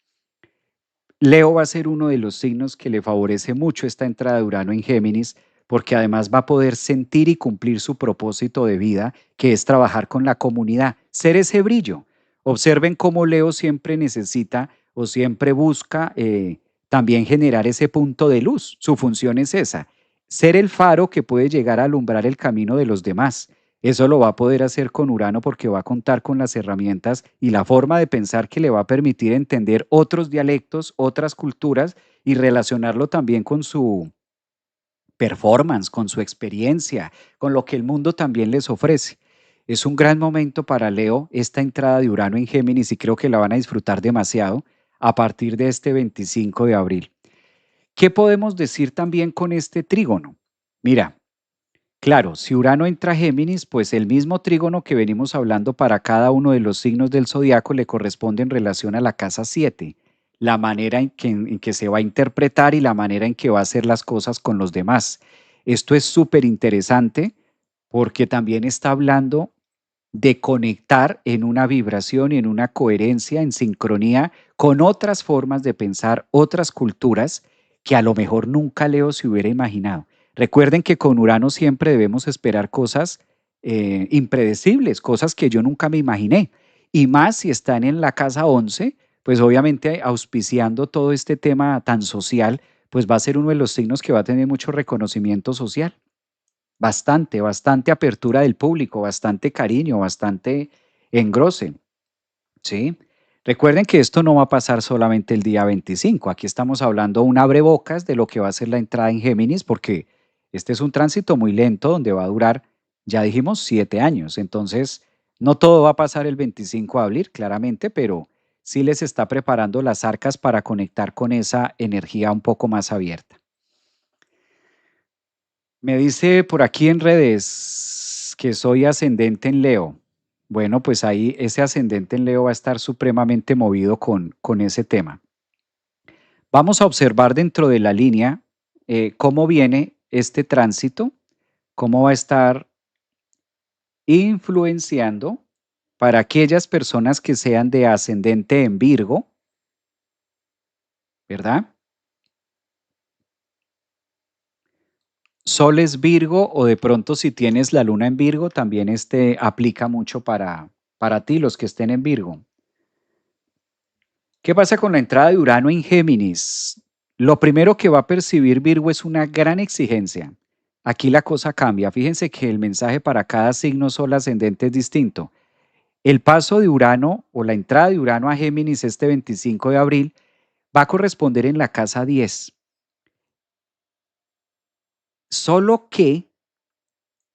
Leo va a ser uno de los signos que le favorece mucho esta entrada de Urano en Géminis, porque además va a poder sentir y cumplir su propósito de vida, que es trabajar con la comunidad, ser ese brillo. Observen cómo Leo siempre necesita o siempre busca también generar ese punto de luz. Su función es esa, ser el faro que puede llegar a alumbrar el camino de los demás. Eso lo va a poder hacer con Urano porque va a contar con las herramientas y la forma de pensar que le va a permitir entender otros dialectos, otras culturas y relacionarlo también con su performance, con su experiencia, con lo que el mundo también les ofrece. Es un gran momento para Leo esta entrada de Urano en Géminis y creo que la van a disfrutar demasiado a partir de este 25 de abril. ¿Qué podemos decir también con este trígono? Mira, claro, si Urano entra a Géminis, pues el mismo trígono que venimos hablando para cada uno de los signos del zodiaco le corresponde en relación a la casa 7, la manera en que se va a interpretar y la manera en que va a hacer las cosas con los demás. Esto es súper interesante porque también está hablando de conectar en una vibración y en una coherencia, en sincronía con otras formas de pensar, otras culturas que a lo mejor nunca Leo se hubiera imaginado. Recuerden que con Urano siempre debemos esperar cosas impredecibles, cosas que yo nunca me imaginé. Y más si están en la casa 11, pues obviamente auspiciando todo este tema tan social, pues va a ser uno de los signos que va a tener mucho reconocimiento social. Bastante, bastante apertura del público, bastante cariño, bastante engrose, ¿sí? Recuerden que esto no va a pasar solamente el día 25. Aquí estamos hablando un abrebocas de lo que va a ser la entrada en Géminis, porque este es un tránsito muy lento donde va a durar, ya dijimos, 7 años. Entonces, no todo va a pasar el 25 de abril, claramente, pero sí les está preparando las arcas para conectar con esa energía un poco más abierta. Me dice por aquí en redes que soy ascendente en Leo. Bueno, pues ahí ese ascendente en Leo va a estar supremamente movido con ese tema. Vamos a observar dentro de la línea cómo viene este tránsito, cómo va a estar influenciando para aquellas personas que sean de ascendente en Virgo, ¿verdad? Sol es Virgo o de pronto si tienes la luna en Virgo, también este aplica mucho para ti, los que estén en Virgo. ¿Qué pasa con la entrada de Urano en Géminis? Lo primero que va a percibir Virgo es una gran exigencia. Aquí la cosa cambia. Fíjense que el mensaje para cada signo sol ascendente es distinto. El paso de Urano o la entrada de Urano a Géminis este 25 de abril va a corresponder en la casa 10. Solo que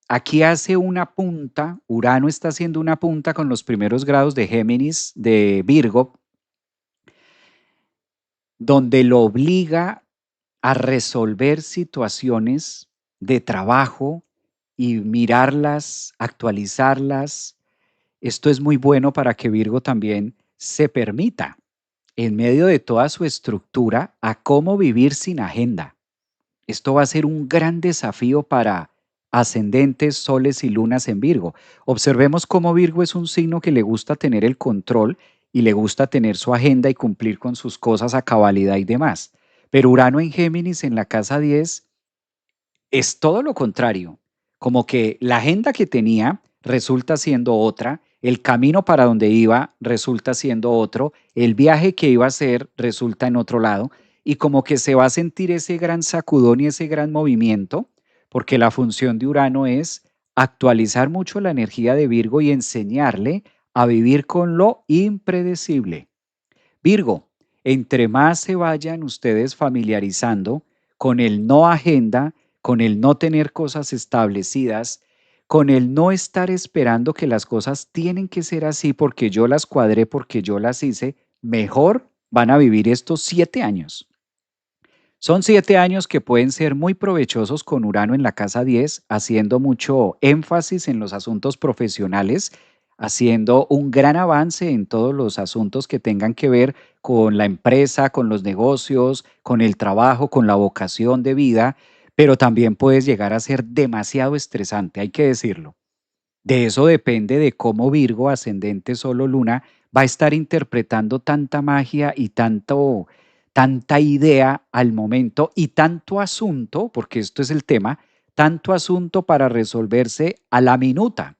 aquí hace una punta, Urano está haciendo una punta con los primeros grados de Géminis, de Virgo, donde lo obliga a resolver situaciones de trabajo y mirarlas, actualizarlas. Esto es muy bueno para que Virgo también se permita, en medio de toda su estructura, a cómo vivir sin agenda. Esto va a ser un gran desafío para ascendentes, soles y lunas en Virgo. Observemos cómo Virgo es un signo que le gusta tener el control y le gusta tener su agenda y cumplir con sus cosas a cabalidad y demás. Pero Urano en Géminis en la casa 10 es todo lo contrario, como que la agenda que tenía resulta siendo otra, el camino para donde iba resulta siendo otro, el viaje que iba a hacer resulta en otro lado, y como que se va a sentir ese gran sacudón y ese gran movimiento, porque la función de Urano es actualizar mucho la energía de Virgo y enseñarle a vivir con lo impredecible. Virgo, entre más se vayan ustedes familiarizando con el no agenda, con el no tener cosas establecidas, con el no estar esperando que las cosas tienen que ser así porque yo las cuadré, porque yo las hice, mejor van a vivir estos 7 años. Son 7 años que pueden ser muy provechosos con Urano en la casa 10, haciendo mucho énfasis en los asuntos profesionales, haciendo un gran avance en todos los asuntos que tengan que ver con la empresa, con los negocios, con el trabajo, con la vocación de vida, pero también puedes llegar a ser demasiado estresante, hay que decirlo. De eso depende de cómo Virgo, ascendente, solo luna, va a estar interpretando tanta magia y tanta idea al momento y tanto asunto, porque esto es el tema, tanto asunto para resolverse a la minuta.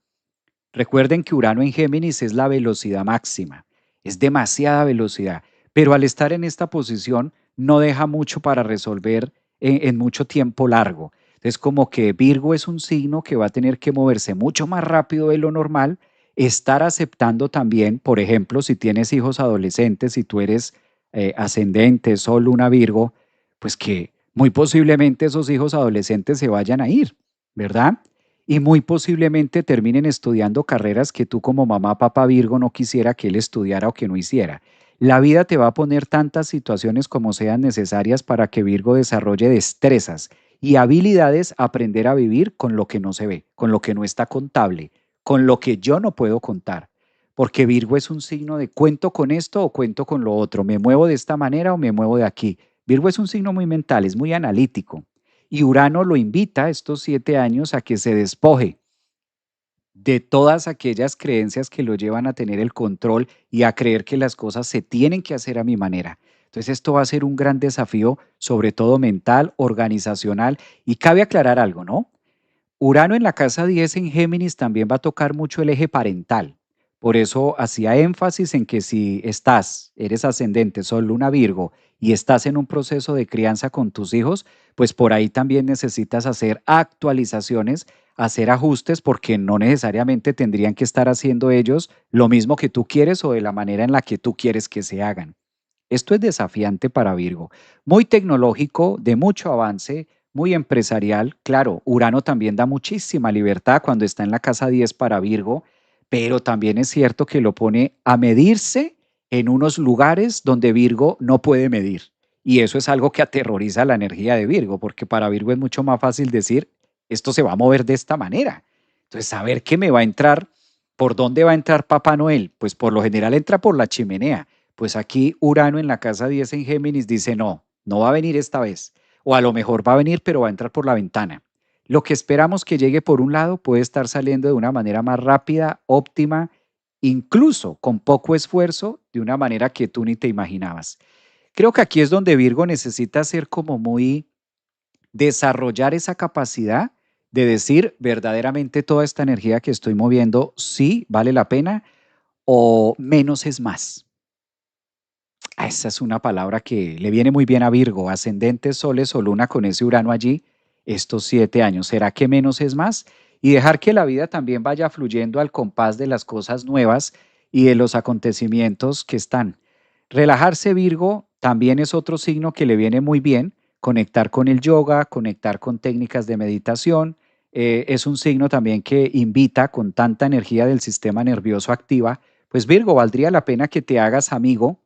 Recuerden que Urano en Géminis es la velocidad máxima, es demasiada velocidad, pero al estar en esta posición no deja mucho para resolver en mucho tiempo largo. Es como que Virgo es un signo que va a tener que moverse mucho más rápido de lo normal, estar aceptando también, por ejemplo, si tienes hijos adolescentes, si tú eres ascendente, Sol, Luna, Virgo, pues que muy posiblemente esos hijos adolescentes se vayan a ir, ¿verdad? Y muy posiblemente terminen estudiando carreras que tú como mamá, papá Virgo no quisiera que él estudiara o que no hiciera. La vida te va a poner tantas situaciones como sean necesarias para que Virgo desarrolle destrezas y habilidades a aprender a vivir con lo que no se ve, con lo que no está contable, con lo que yo no puedo contar. Porque Virgo es un signo de cuento con esto o cuento con lo otro, me muevo de esta manera o me muevo de aquí. Virgo es un signo muy mental, es muy analítico. Y Urano lo invita estos 7 años a que se despoje de todas aquellas creencias que lo llevan a tener el control y a creer que las cosas se tienen que hacer a mi manera. Entonces esto va a ser un gran desafío, sobre todo mental, organizacional. Y cabe aclarar algo, ¿no? Urano en la casa 10 en Géminis también va a tocar mucho el eje parental. Por eso hacía énfasis en que si eres ascendente, Sol, Luna, Virgo, y estás en un proceso de crianza con tus hijos, pues por ahí también necesitas hacer actualizaciones, hacer ajustes, porque no necesariamente tendrían que estar haciendo ellos lo mismo que tú quieres o de la manera en la que tú quieres que se hagan. Esto es desafiante para Virgo, muy tecnológico, de mucho avance, muy empresarial. Claro, Urano también da muchísima libertad cuando está en la casa 10 para Virgo, pero también es cierto que lo pone a medirse en unos lugares donde Virgo no puede medir. Y eso es algo que aterroriza la energía de Virgo, porque para Virgo es mucho más fácil decir, esto se va a mover de esta manera. Entonces, saber qué me va a entrar, por dónde va a entrar Papá Noel, pues por lo general entra por la chimenea. Pues aquí Urano en la casa 10 en Géminis dice, no, no va a venir esta vez. O a lo mejor va a venir, pero va a entrar por la ventana. Lo que esperamos que llegue por un lado puede estar saliendo de una manera más rápida, óptima, incluso con poco esfuerzo, de una manera que tú ni te imaginabas. Creo que aquí es donde Virgo necesita ser como muy desarrollar esa capacidad de decir verdaderamente toda esta energía que estoy moviendo, sí vale la pena o menos es más. Esa es una palabra que le viene muy bien a Virgo, ascendente, soles o luna con ese Urano allí, estos 7 años. ¿Será que menos es más? Y dejar que la vida también vaya fluyendo al compás de las cosas nuevas y de los acontecimientos que están. Relajarse, Virgo, también es otro signo que le viene muy bien. Conectar con el yoga, conectar con técnicas de meditación. Es un signo también que invita con tanta energía del sistema nervioso activa. Pues Virgo, valdría la pena que te hagas amigo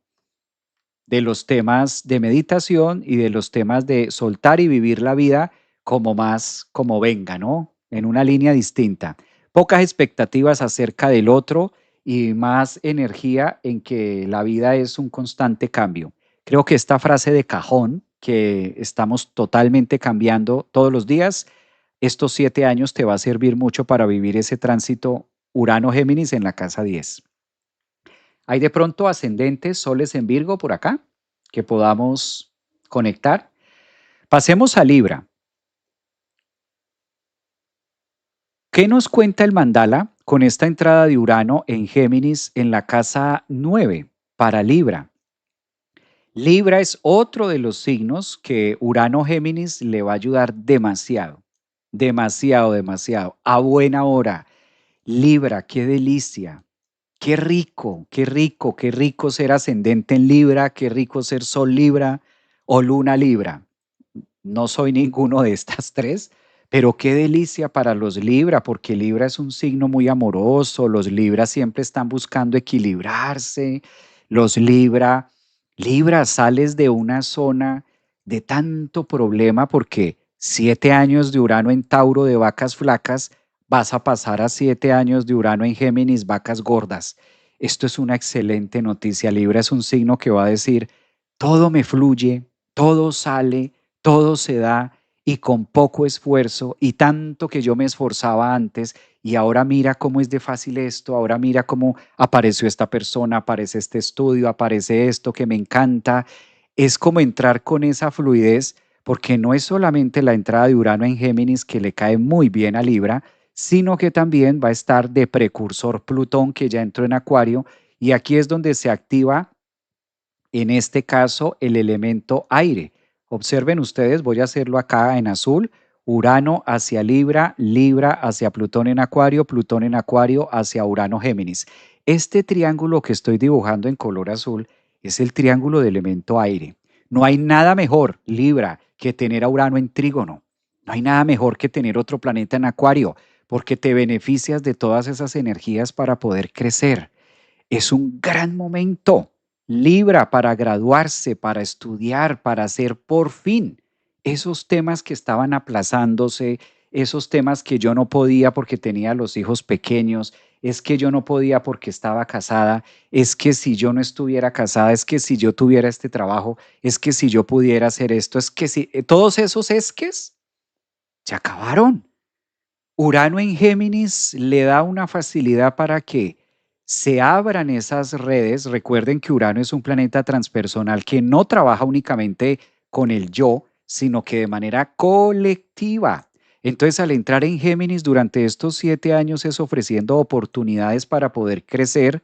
de los temas de meditación y de los temas de soltar y vivir la vida como más como venga, ¿no? En una línea distinta. Pocas expectativas acerca del otro y más energía en que la vida es un constante cambio. Creo que esta frase de cajón, que estamos totalmente cambiando todos los días, estos 7 años te va a servir mucho para vivir ese tránsito Urano-Géminis en la casa 10. ¿Hay de pronto ascendentes, soles en Virgo por acá que podamos conectar? Pasemos a Libra. ¿Qué nos cuenta el mandala con esta entrada de Urano en Géminis en la casa 9 para Libra? Libra es otro de los signos que Urano Géminis le va a ayudar demasiado, demasiado, demasiado, a buena hora. Libra, qué delicia. Qué rico, qué rico, qué rico ser ascendente en Libra, qué rico ser Sol Libra o Luna Libra. No soy ninguno de estas tres, pero qué delicia para los Libra, porque Libra es un signo muy amoroso, los Libra siempre están buscando equilibrarse, los Libra, sales de una zona de tanto problema porque 7 años de Urano en Tauro de vacas flacas, vas a pasar a 7 años de Urano en Géminis, vacas gordas. Esto es una excelente noticia. Libra es un signo que va a decir, todo me fluye, todo sale, todo se da y con poco esfuerzo y tanto que yo me esforzaba antes y ahora mira cómo es de fácil esto, ahora mira cómo apareció esta persona, aparece este estudio, aparece esto que me encanta. Es como entrar con esa fluidez porque no es solamente la entrada de Urano en Géminis que le cae muy bien a Libra, sino que también va a estar de precursor Plutón que ya entró en Acuario y aquí es donde se activa en este caso el elemento aire. Observen ustedes, voy a hacerlo acá en azul, Urano hacia Libra, Libra hacia Plutón en Acuario hacia Urano Géminis. Este triángulo que estoy dibujando en color azul es el triángulo de elemento aire. No hay nada mejor, Libra, que tener a Urano en trígono. No hay nada mejor que tener otro planeta en Acuario, porque te beneficias de todas esas energías para poder crecer. Es un gran momento. Libra para graduarse, para estudiar, para hacer por fin esos temas que estaban aplazándose, esos temas que yo no podía porque tenía los hijos pequeños, es que yo no podía porque estaba casada, es que si yo no estuviera casada, es que si yo tuviera este trabajo, es que si yo pudiera hacer esto, es que si todos esos esques se acabaron. Urano en Géminis le da una facilidad para que se abran esas redes. Recuerden que Urano es un planeta transpersonal que no trabaja únicamente con el yo, sino que de manera colectiva. Entonces, al entrar en Géminis durante estos 7 años es ofreciendo oportunidades para poder crecer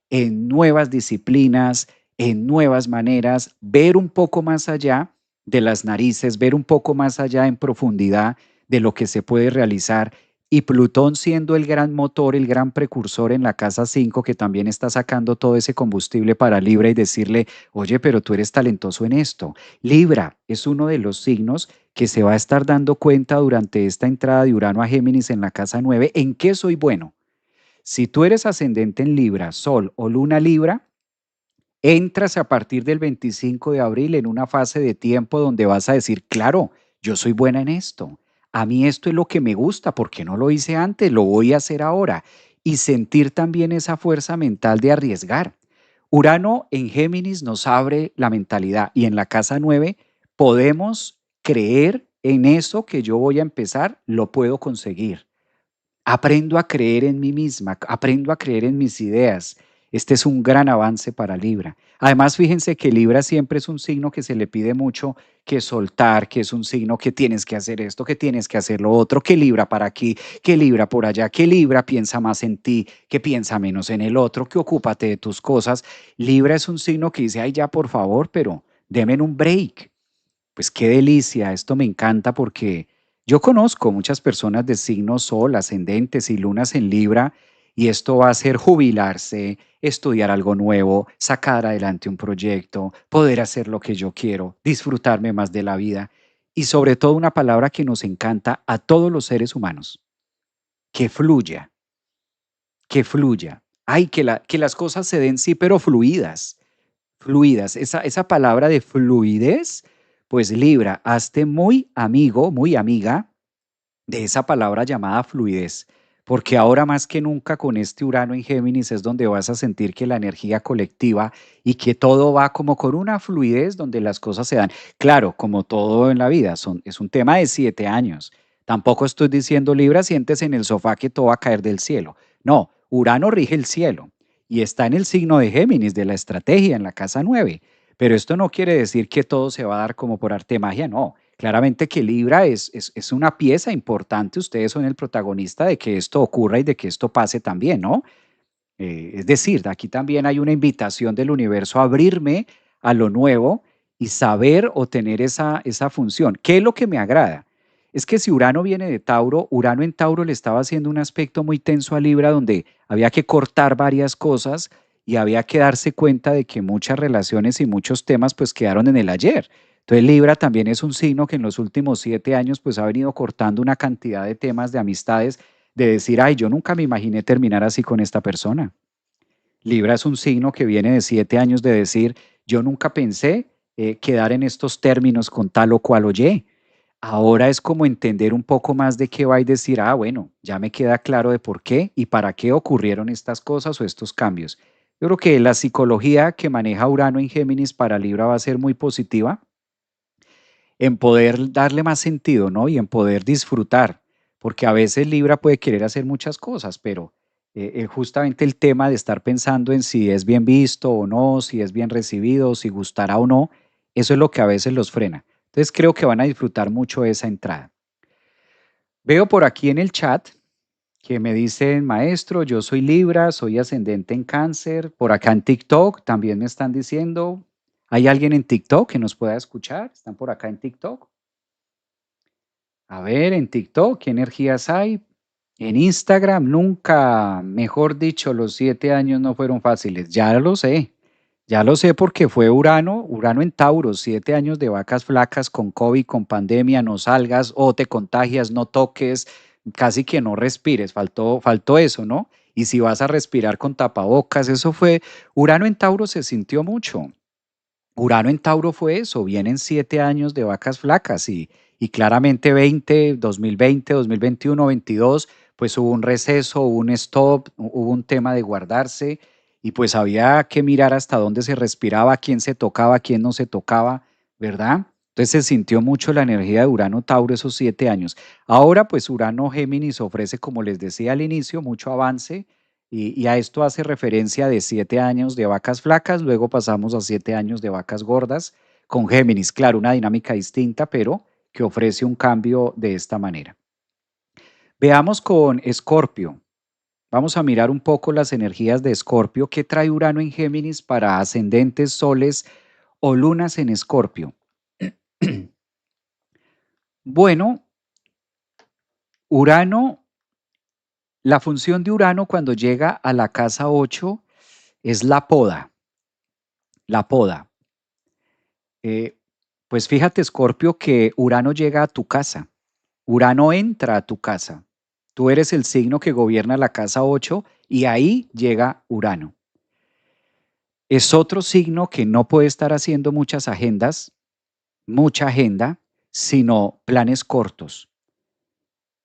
en nuevas disciplinas, en nuevas maneras, ver un poco más allá de las narices, ver un poco más allá en profundidad de lo que se puede realizar. Y Plutón siendo el gran motor, el gran precursor en la casa 5 que también está sacando todo ese combustible para Libra y decirle, oye, pero tú eres talentoso en esto. Libra es uno de los signos que se va a estar dando cuenta durante esta entrada de Urano a Géminis en la casa 9 en qué soy bueno. Si tú eres ascendente en Libra, Sol o Luna Libra, entras a partir del 25 de abril en una fase de tiempo donde vas a decir, claro, yo soy buena en esto. A mí esto es lo que me gusta, porque no lo hice antes, lo voy a hacer ahora. Y sentir también esa fuerza mental de arriesgar. Urano en Géminis nos abre la mentalidad y en la casa 9 podemos creer en eso que yo voy a empezar, lo puedo conseguir. Aprendo a creer en mí misma, aprendo a creer en mis ideas. Este es un gran avance para Libra. Además, fíjense que Libra siempre es un signo que se le pide mucho que soltar, que es un signo que tienes que hacer esto, que tienes que hacer lo otro, que Libra para aquí, que Libra por allá, que Libra piensa más en ti, que piensa menos en el otro, que ocúpate de tus cosas. Libra es un signo que dice, ay, ya por favor, pero denme un break. Pues qué delicia, esto me encanta porque yo conozco muchas personas de signos Sol, ascendentes y lunas en Libra y esto va a ser jubilarse, estudiar algo nuevo, sacar adelante un proyecto, poder hacer lo que yo quiero, disfrutarme más de la vida y sobre todo una palabra que nos encanta a todos los seres humanos, que fluya, que fluya. Ay, que las cosas se den, sí, pero fluidas. Fluidas, esa palabra de fluidez, pues Libra, hazte muy amigo, muy amiga de esa palabra llamada fluidez, porque ahora más que nunca con este Urano en Géminis es donde vas a sentir que la energía colectiva y que todo va como con una fluidez donde las cosas se dan. Claro, como todo en la vida, es un tema de 7 años. Tampoco estoy diciendo Libra, siéntese en el sofá que todo va a caer del cielo. No, Urano rige el cielo y está en el signo de Géminis, de la estrategia, en la casa 9. Pero esto no quiere decir que todo se va a dar como por arte de magia, no. Claramente que Libra es una pieza importante, ustedes son el protagonista de que esto ocurra y de que esto pase también, ¿no? Es decir, aquí también hay una invitación del universo a abrirme a lo nuevo y saber o tener esa función. ¿Qué es lo que me agrada? Es que si Urano viene de Tauro, Urano en Tauro le estaba haciendo un aspecto muy tenso a Libra donde había que cortar varias cosas y había que darse cuenta de que muchas relaciones y muchos temas pues quedaron en el ayer. Entonces Libra también es un signo que en los últimos 7 años pues ha venido cortando una cantidad de temas de amistades de decir, ay, yo nunca me imaginé terminar así con esta persona. Libra es un signo que viene de 7 años de decir, yo nunca pensé quedar en estos términos con tal o cual oye. Ahora es como entender un poco más de qué va y decir, ah, bueno, ya me queda claro de por qué y para qué ocurrieron estas cosas o estos cambios. Yo creo que la psicología que maneja Urano en Géminis para Libra va a ser muy positiva en poder darle más sentido, ¿no? Y en poder disfrutar, porque a veces Libra puede querer hacer muchas cosas, pero justamente el tema de estar pensando en si es bien visto o no, si es bien recibido, si gustará o no, eso es lo que a veces los frena. Entonces creo que van a disfrutar mucho esa entrada. Veo por aquí en el chat que me dicen, maestro, yo soy Libra, soy ascendente en Cáncer. Por acá en TikTok también me están diciendo, ¿hay alguien en TikTok que nos pueda escuchar? ¿Están por acá en TikTok? A ver, en TikTok, ¿qué energías hay? En Instagram, nunca, mejor dicho, los 7 años no fueron fáciles. Ya lo sé porque fue Urano, Urano en Tauro, 7 años de vacas flacas con COVID, con pandemia, no salgas o te contagias, no toques, casi que no respires, faltó eso, ¿no? Y si vas a respirar con tapabocas, eso fue, Urano en Tauro se sintió mucho. Urano en Tauro fue eso, vienen 7 años de vacas flacas y claramente 2020, 2021, 22, pues hubo un receso, hubo un stop, hubo un tema de guardarse y pues había que mirar hasta dónde se respiraba, quién se tocaba, quién no se tocaba, ¿verdad? Entonces se sintió mucho la energía de Urano Tauro esos 7 años. Ahora pues Urano Géminis ofrece, como les decía al inicio, mucho avance y a esto hace referencia de 7 años de vacas flacas, luego pasamos a 7 años de vacas gordas con Géminis, claro, una dinámica distinta, pero que ofrece un cambio de esta manera. Veamos con Escorpio. Vamos a mirar un poco las energías de Escorpio. ¿Qué trae Urano en Géminis para ascendentes, soles o lunas en Escorpio? Bueno, Urano, la función de Urano cuando llega a la casa 8 es la poda, la poda. Eh, pues fíjate, Escorpio, que Urano llega a tu casa. Urano entra a tu casa. Tú eres el signo que gobierna la casa 8 y ahí llega Urano. Es otro signo que no puede estar haciendo muchas agendas, mucha agenda, sino planes cortos.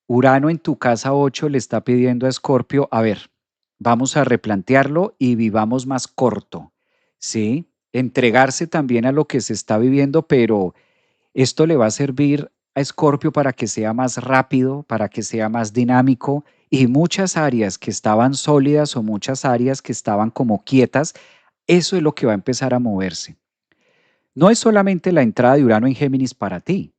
Urano en tu casa 8 le está pidiendo a Escorpio, a ver, vamos a replantearlo y vivamos más corto, ¿sí? Entregarse también a lo que se está viviendo, pero esto le va a servir a Escorpio para que sea más rápido, para que sea más dinámico y muchas áreas que estaban sólidas o muchas áreas que estaban como quietas, eso es lo que va a empezar a moverse. No es solamente la entrada de Urano en Géminis para ti.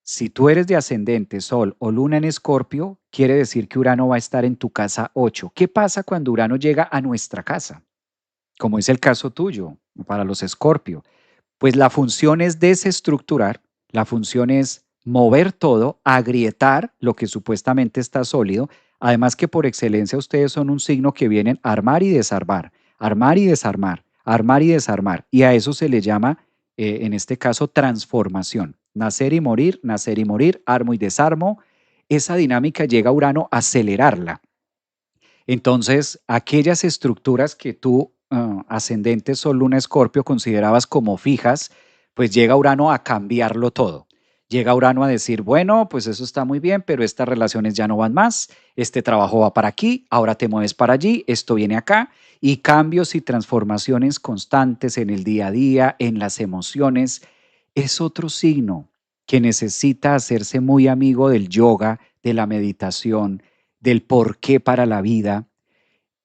Si tú eres de ascendente, Sol o Luna en Escorpio, quiere decir que Urano va a estar en tu casa 8. ¿Qué pasa cuando Urano llega a nuestra casa? Como es el caso tuyo, para los Escorpio. Pues la función es desestructurar, la función es mover todo, agrietar lo que supuestamente está sólido. Además que por excelencia ustedes son un signo que vienen a armar y desarmar, armar y desarmar, armar y desarmar. Y a eso se le llama, en este caso, transformación. Nacer y morir, armo y desarmo. Esa dinámica llega a Urano a acelerarla. Entonces, aquellas estructuras que tú, ascendente Sol, Luna, Escorpio, considerabas como fijas, pues llega Urano a cambiarlo todo. Llega Urano a decir, bueno, pues eso está muy bien, pero estas relaciones ya no van más, este trabajo va para aquí, ahora te mueves para allí, esto viene acá, y cambios y transformaciones constantes en el día a día, en las emociones, es otro signo que necesita hacerse muy amigo del yoga, de la meditación, del porqué para la vida.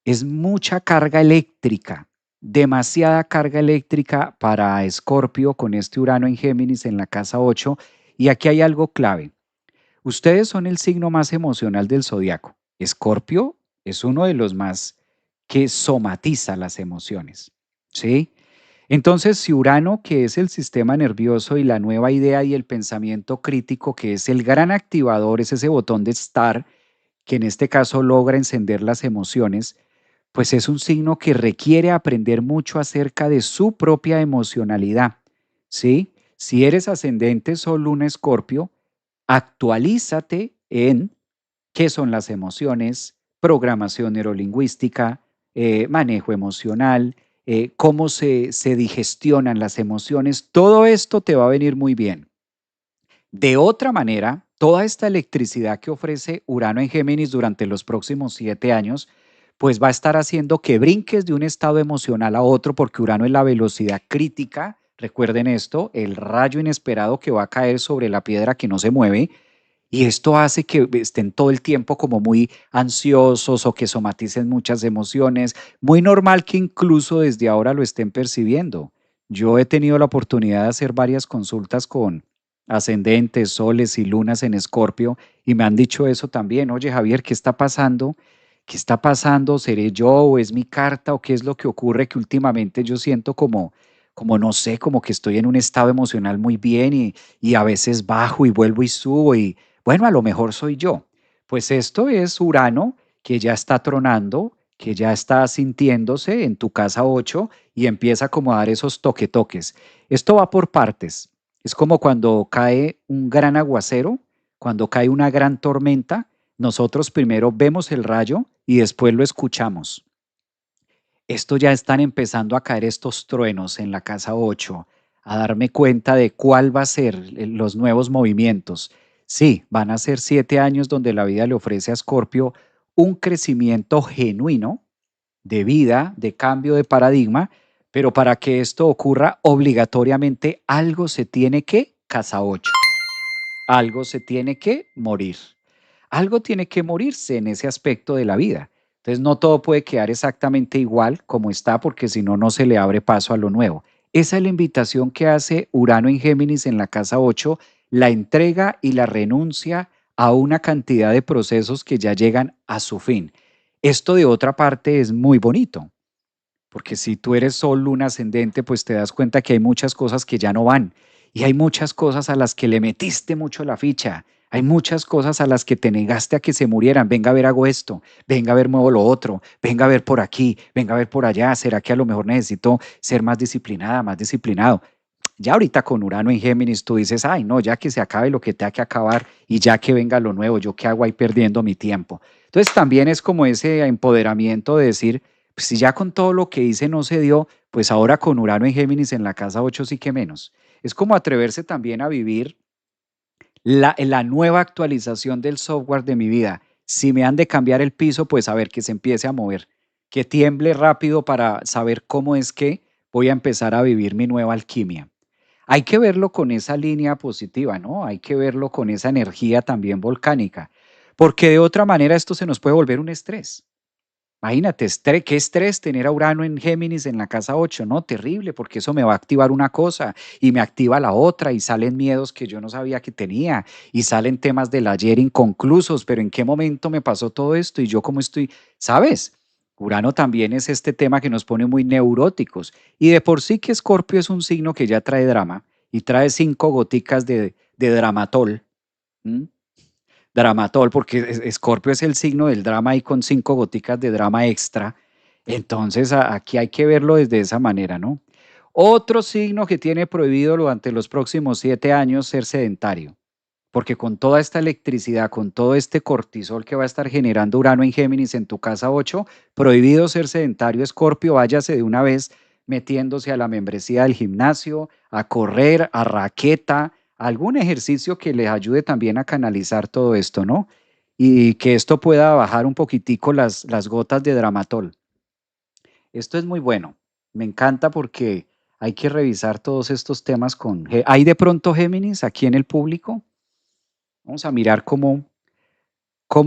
Es mucha carga eléctrica, demasiada carga eléctrica para Escorpio con este Urano en Géminis en la casa 8. Y aquí hay algo clave. Ustedes son el signo más emocional del zodiaco. Escorpio es uno de los más que somatiza las emociones. ¿Sí? Entonces, si Urano, que es el sistema nervioso y la nueva idea y el pensamiento crítico, que es el gran activador, es ese botón de estar, que en este caso logra encender las emociones, pues es un signo que requiere aprender mucho acerca de su propia emocionalidad, ¿sí? Si eres ascendente Sol, Luna, Escorpio, actualízate en qué son las emociones, programación neurolingüística, manejo emocional, cómo se digestionan las emociones. Todo esto te va a venir muy bien. De otra manera, toda esta electricidad que ofrece Urano en Géminis durante los próximos 7 años, pues va a estar haciendo que brinques de un estado emocional a otro, porque Urano es la velocidad crítica. Recuerden esto, el rayo inesperado que va a caer sobre la piedra que no se mueve, y esto hace que estén todo el tiempo como muy ansiosos o que somaticen muchas emociones. Muy normal que incluso desde ahora lo estén percibiendo. Yo he tenido la oportunidad de hacer varias consultas con ascendentes, soles y lunas en Escorpio y me han dicho eso también. Oye, Javier, ¿qué está pasando? ¿Qué está pasando? ¿Seré yo o es mi carta o qué es lo que ocurre que últimamente yo siento como no sé, como que estoy en un estado emocional muy bien y a veces bajo y vuelvo y subo y bueno, a lo mejor soy yo. Pues esto es Urano que ya está tronando, que ya está sintiéndose en tu casa 8 y empieza como a dar esos toques. Esto va por partes. Es como cuando cae un gran aguacero, cuando cae una gran tormenta, nosotros primero vemos el rayo y después lo escuchamos. Esto ya están empezando a caer estos truenos en la casa 8, a darme cuenta de cuál va a ser los nuevos movimientos. Sí, van a ser 7 años donde la vida le ofrece a Escorpio un crecimiento genuino de vida, de cambio de paradigma, pero para que esto ocurra obligatoriamente algo se tiene que, casa 8, algo se tiene que morir. Algo tiene que morirse en ese aspecto de la vida. Entonces no todo puede quedar exactamente igual como está porque si no, no se le abre paso a lo nuevo. Esa es la invitación que hace Urano en Géminis en la casa 8, la entrega y la renuncia a una cantidad de procesos que ya llegan a su fin. Esto de otra parte es muy bonito, porque si tú eres Sol, Luna ascendente, pues te das cuenta que hay muchas cosas que ya no van y hay muchas cosas a las que le metiste mucho la ficha. Hay muchas cosas a las que te negaste a que se murieran. Venga a ver, hago esto. Venga a ver, muevo lo otro. Venga a ver por aquí. Venga a ver por allá. ¿Será que a lo mejor necesito ser más disciplinada, más disciplinado? Ya ahorita con Urano en Géminis tú dices, ay, no, ya que se acabe lo que tenga que acabar y ya que venga lo nuevo, ¿yo qué hago ahí perdiendo mi tiempo? Entonces también es como ese empoderamiento de decir, pues si ya con todo lo que hice no se dio, pues ahora con Urano en Géminis en la casa 8 sí que menos. Es como atreverse también a vivir la nueva actualización del software de mi vida. Si me han de cambiar el piso, pues a ver que se empiece a mover, que tiemble rápido para saber cómo es que voy a empezar a vivir mi nueva alquimia. Hay que verlo con esa línea positiva, ¿no? Hay que verlo con esa energía también volcánica, porque de otra manera esto se nos puede volver un estrés. Imagínate, qué estrés tener a Urano en Géminis en la casa 8, ¿no? Terrible, porque eso me va a activar una cosa y me activa la otra y salen miedos que yo no sabía que tenía y salen temas del ayer inconclusos, pero ¿en qué momento me pasó todo esto y yo cómo estoy? ¿Sabes? Urano también es este tema que nos pone muy neuróticos y de por sí que Escorpio es un signo que ya trae drama y trae 5 goticas de dramatol. ¿M? Dramatol, porque Escorpio es el signo del drama y con 5 goticas de drama extra. Entonces, aquí hay que verlo desde esa manera, ¿no? Otro signo que tiene prohibido durante los próximos 7 años ser sedentario, porque con toda esta electricidad, con todo este cortisol que va a estar generando Urano en Géminis en tu casa 8, prohibido ser sedentario, Escorpio, váyase de una vez metiéndose a la membresía del gimnasio, a correr, a raqueta, algún ejercicio que les ayude también a canalizar todo esto, ¿no? Y que esto pueda bajar un poquitico las gotas de Dramatol. Esto es muy bueno. Me encanta porque hay que revisar todos estos temas con... ¿Hay de pronto Géminis aquí en el público? Vamos a mirar cómo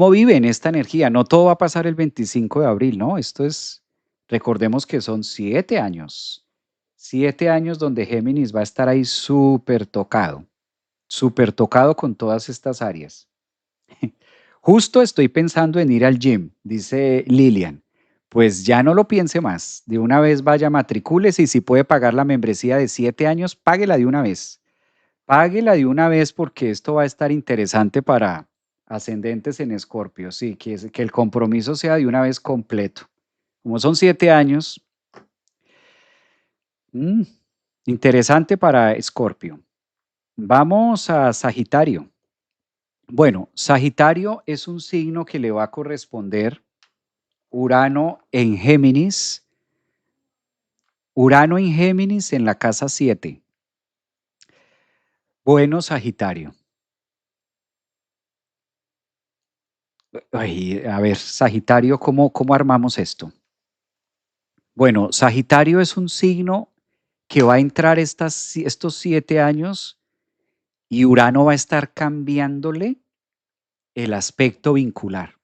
viven esta energía. No todo va a pasar el 25 de abril, ¿no? Esto es, recordemos que son 7 años. 7 años donde Géminis va a estar ahí súper tocado con todas estas áreas. Justo estoy pensando en ir al gym, dice Lilian. Pues ya no lo piense más. De una vez vaya, matricúlese y si puede pagar la membresía de 7 años, páguela de una vez. Páguela de una vez porque esto va a estar interesante para ascendentes en Escorpio. Sí, que el compromiso sea de una vez completo. Como son 7 años, mm, interesante para Escorpio. Vamos a Sagitario. Bueno, Sagitario es un signo que le va a corresponder Urano en Géminis. Urano en Géminis en la casa 7. Bueno, Sagitario. Ay, a ver, Sagitario, ¿cómo armamos esto? Bueno, Sagitario es un signo que va a entrar estos 7 años y Urano va a estar cambiándole el aspecto vincular.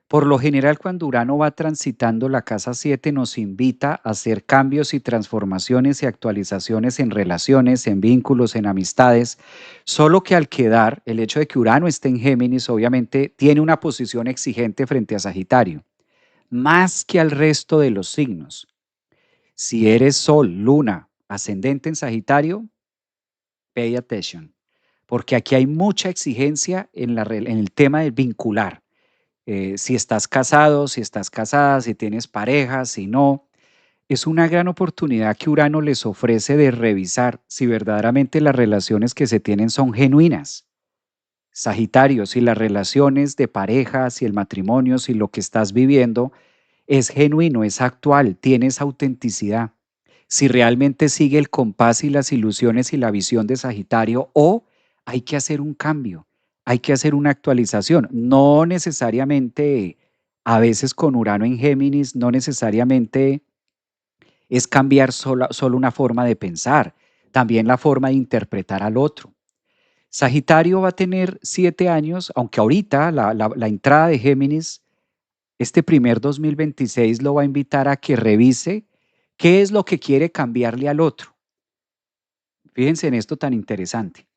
Por lo general, cuando Urano va transitando la casa 7, nos invita a hacer cambios y transformaciones y actualizaciones en relaciones, en vínculos, en amistades, solo que al quedar, el hecho de que Urano esté en Géminis, obviamente, tiene una posición exigente frente a Sagitario, más que al resto de los signos. Si eres Sol, Luna, ascendente en Sagitario, pay attention, porque aquí hay mucha exigencia en el tema del vincular. Si estás casado, si estás casada, si tienes pareja, si no, es una gran oportunidad que Urano les ofrece de revisar si verdaderamente las relaciones que se tienen son genuinas. Sagitario, si las relaciones de pareja, si el matrimonio, si lo que estás viviendo es genuino, es actual, tienes autenticidad. Si realmente sigue el compás y las ilusiones y la visión de Sagitario o hay que hacer un cambio, hay que hacer una actualización. No necesariamente, a veces con Urano en Géminis, no necesariamente es cambiar solo una forma de pensar, también la forma de interpretar al otro. Sagitario va a tener 7 años, aunque ahorita la entrada de Géminis este primer 2026 lo va a invitar a que revise qué es lo que quiere cambiarle al otro. Fíjense en esto tan interesante.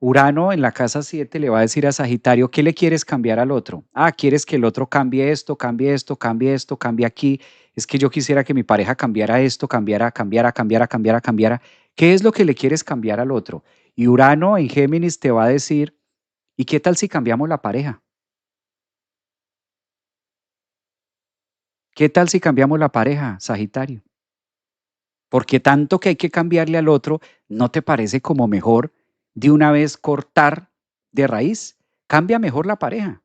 Urano en la casa 7 le va a decir a Sagitario, ¿qué le quieres cambiar al otro? Ah, quieres que el otro cambie esto, cambie esto, cambie esto, cambie aquí. Es que yo quisiera que mi pareja cambiara esto, cambiara. ¿Qué es lo que le quieres cambiar al otro? Y Urano en Géminis te va a decir, ¿y qué tal si cambiamos la pareja? ¿Qué tal si cambiamos la pareja, Sagitario? Porque tanto que hay que cambiarle al otro, ¿no te parece como mejor de una vez cortar de raíz? Cambia mejor la pareja.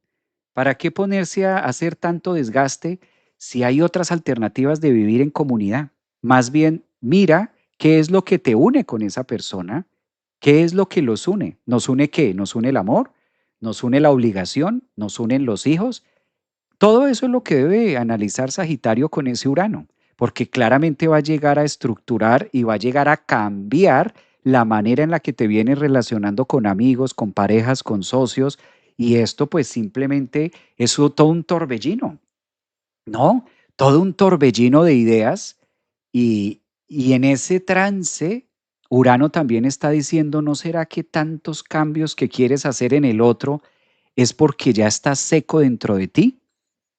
¿Para qué ponerse a hacer tanto desgaste si hay otras alternativas de vivir en comunidad? Más bien, mira qué es lo que te une con esa persona, qué es lo que los une. ¿Nos une qué? ¿Nos une el amor? ¿Nos une la obligación? ¿Nos unen los hijos? Todo eso es lo que debe analizar Sagitario con ese Urano, porque claramente va a llegar a estructurar y va a llegar a cambiar la manera en la que te vienes relacionando con amigos, con parejas, con socios y esto pues simplemente es todo un torbellino, ¿no? Todo un torbellino de ideas y en ese trance, Urano también está diciendo, ¿no será que tantos cambios que quieres hacer en el otro es porque ya estás seco dentro de ti?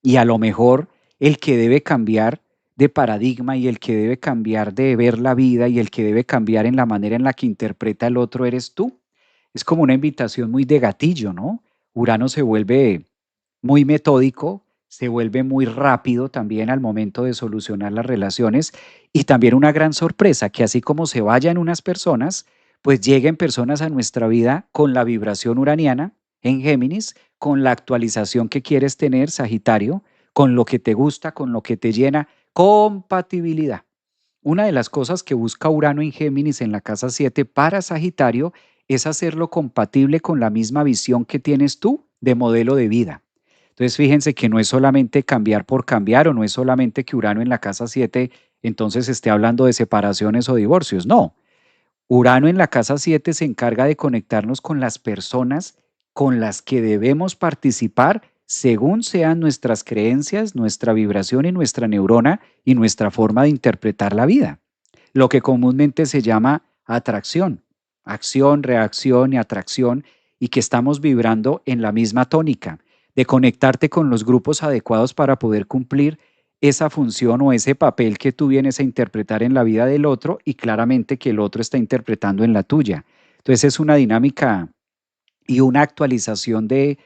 Y a lo mejor el que debe cambiar de paradigma y el que debe cambiar de ver la vida y el que debe cambiar en la manera en la que interpreta el otro eres tú. Es como una invitación muy de gatillo, ¿no? Urano se vuelve muy metódico, se vuelve muy rápido también al momento de solucionar las relaciones y también una gran sorpresa que así como se vayan unas personas, pues lleguen personas a nuestra vida con la vibración uraniana en Géminis, con la actualización que quieres tener, Sagitario, con lo que te gusta, con lo que te llena, compatibilidad. Una de las cosas que busca Urano en Géminis en la casa 7 para Sagitario es hacerlo compatible con la misma visión que tienes tú de modelo de vida. Entonces fíjense que no es solamente cambiar por cambiar o no es solamente que Urano en la casa 7 entonces esté hablando de separaciones o divorcios. No, Urano en la casa 7 se encarga de conectarnos con las personas con las que debemos participar según sean nuestras creencias, nuestra vibración y nuestra neurona y nuestra forma de interpretar la vida. Lo que comúnmente se llama atracción, acción, reacción y atracción, y que estamos vibrando en la misma tónica, de conectarte con los grupos adecuados para poder cumplir esa función o ese papel que tú vienes a interpretar en la vida del otro y claramente que el otro está interpretando en la tuya. Entonces es una dinámica y una actualización de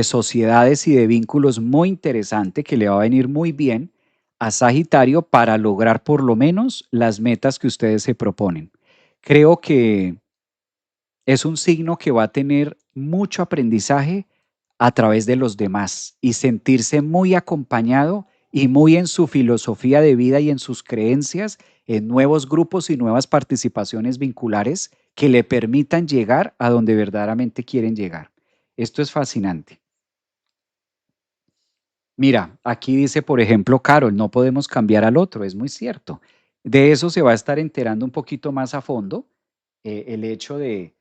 sociedades y de vínculos muy interesante que le va a venir muy bien a Sagitario para lograr por lo menos las metas que ustedes se proponen. Creo que es un signo que va a tener mucho aprendizaje a través de los demás y sentirse muy acompañado y muy en su filosofía de vida y en sus creencias, en nuevos grupos y nuevas participaciones vinculares que le permitan llegar a donde verdaderamente quieren llegar. Esto es fascinante. Mira, aquí dice, por ejemplo, Carol, no podemos cambiar al otro, es muy cierto. De eso se va a estar enterando un poquito más a fondo, el hecho de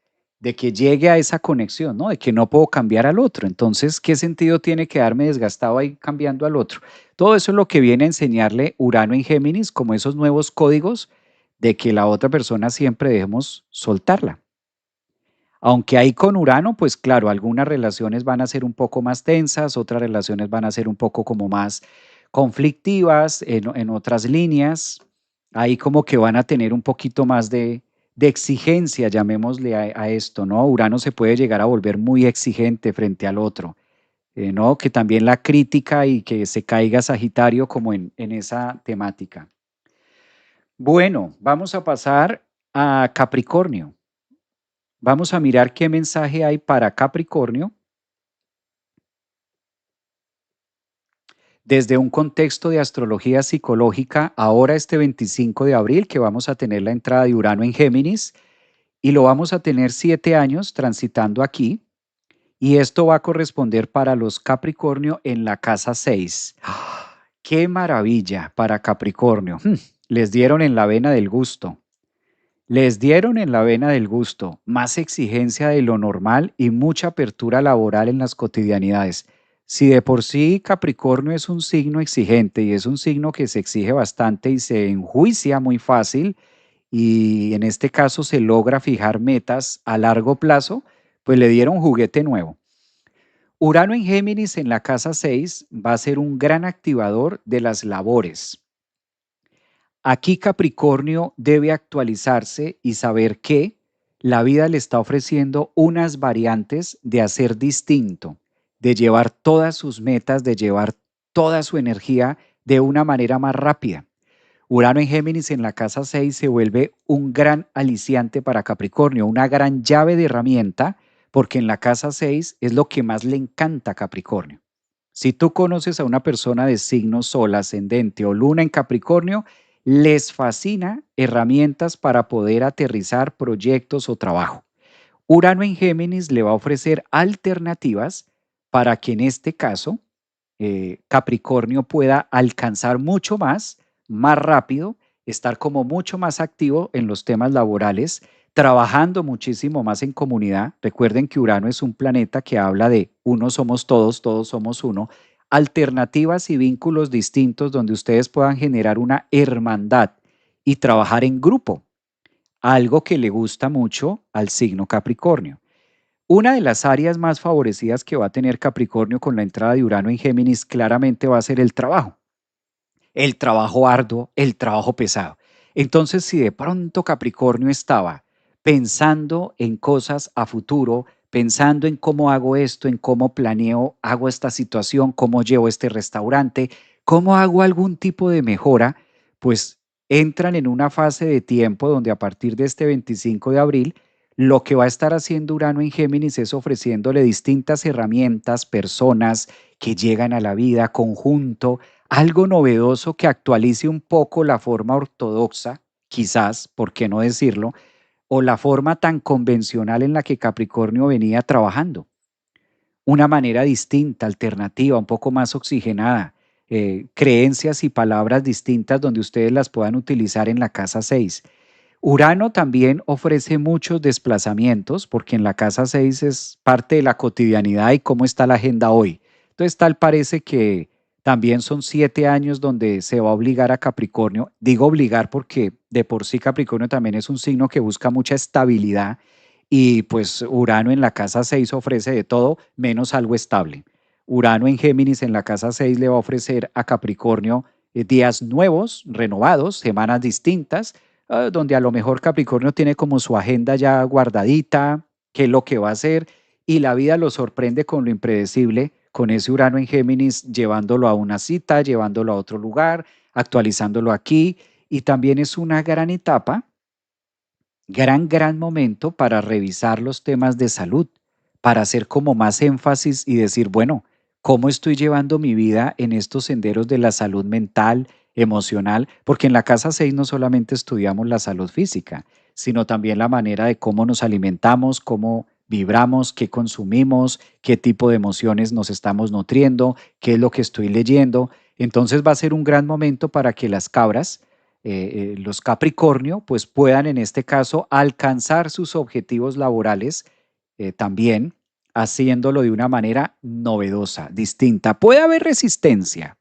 que llegue a esa conexión, ¿no? De que no puedo cambiar al otro. Entonces, ¿qué sentido tiene quedarme desgastado ahí cambiando al otro? Todo eso es lo que viene a enseñarle Urano en Géminis, como esos nuevos códigos de que la otra persona siempre debemos soltarla. Aunque ahí con Urano, pues claro, algunas relaciones van a ser un poco más tensas, otras relaciones van a ser un poco como más conflictivas en otras líneas. Ahí como que van a tener un poquito más de exigencia, llamémosle a esto, ¿no? Urano se puede llegar a volver muy exigente frente al otro, ¿no? Que también la crítica y que se caiga Sagitario como en esa temática. Bueno, vamos a pasar a Capricornio. Vamos a mirar qué mensaje hay para Capricornio desde un contexto de astrología psicológica, ahora este 25 de abril, que vamos a tener la entrada de Urano en Géminis, y lo vamos a tener 7 años transitando aquí, y esto va a corresponder para los Capricornio en la casa 6. ¡Ah! ¡Qué maravilla para Capricornio! Les dieron en la vena del gusto. Les dieron en la vena del gusto, más exigencia de lo normal y mucha apertura laboral en las cotidianidades. Si de por sí Capricornio es un signo exigente y es un signo que se exige bastante y se enjuicia muy fácil y en este caso se logra fijar metas a largo plazo, pues le dieron juguete nuevo. Urano en Géminis en la casa 6 va a ser un gran activador de las labores. Aquí Capricornio debe actualizarse y saber que la vida le está ofreciendo unas variantes de hacer distinto, de llevar todas sus metas, de llevar toda su energía de una manera más rápida. Urano en Géminis en la casa 6 se vuelve un gran aliciante para Capricornio, una gran llave de herramienta, porque en la casa 6 es lo que más le encanta a Capricornio. Si tú conoces a una persona de signo Sol, ascendente o luna en Capricornio, les fascina herramientas para poder aterrizar proyectos o trabajo. Urano en Géminis le va a ofrecer alternativas para que en este caso Capricornio pueda alcanzar mucho más, más rápido, estar como mucho más activo en los temas laborales, trabajando muchísimo más en comunidad. Recuerden que Urano es un planeta que habla de uno somos todos, todos somos uno. Alternativas y vínculos distintos donde ustedes puedan generar una hermandad y trabajar en grupo, algo que le gusta mucho al signo Capricornio. Una de las áreas más favorecidas que va a tener Capricornio con la entrada de Urano en Géminis claramente va a ser el trabajo arduo, el trabajo pesado. Entonces, si de pronto Capricornio estaba pensando en cosas a futuro, pensando en cómo hago esto, en cómo planeo, hago esta situación, cómo llevo este restaurante, cómo hago algún tipo de mejora, pues entran en una fase de tiempo donde a partir de este 25 de abril, lo que va a estar haciendo Urano en Géminis es ofreciéndole distintas herramientas, personas que llegan a la vida, conjunto, algo novedoso que actualice un poco la forma ortodoxa, quizás, ¿por qué no decirlo? O la forma tan convencional en la que Capricornio venía trabajando. Una manera distinta, alternativa, un poco más oxigenada, creencias y palabras distintas donde ustedes las puedan utilizar en la casa 6. Urano también ofrece muchos desplazamientos porque en la casa 6 es parte de la cotidianidad y cómo está la agenda hoy. Entonces tal parece que también son 7 años donde se va a obligar a Capricornio. Digo obligar porque de por sí Capricornio también es un signo que busca mucha estabilidad y pues Urano en la casa 6 ofrece de todo menos algo estable. Urano en Géminis en la casa 6 le va a ofrecer a Capricornio días nuevos, renovados, semanas distintas, donde a lo mejor Capricornio tiene como su agenda ya guardadita, qué es lo que va a hacer, y la vida lo sorprende con lo impredecible, con ese Urano en Géminis, llevándolo a una cita, llevándolo a otro lugar, actualizándolo aquí, y también es una gran etapa, gran momento para revisar los temas de salud, para hacer como más énfasis y decir, bueno, ¿cómo estoy llevando mi vida en estos senderos de la salud mental, emocional? Porque en la casa 6 no solamente estudiamos la salud física, sino también la manera de cómo nos alimentamos, cómo vibramos, qué consumimos, qué tipo de emociones nos estamos nutriendo, qué es lo que estoy leyendo. Entonces va a ser un gran momento para que las cabras los Capricornio, pues puedan en este caso alcanzar sus objetivos laborales también haciéndolo de una manera novedosa, distinta. Puede haber resistencia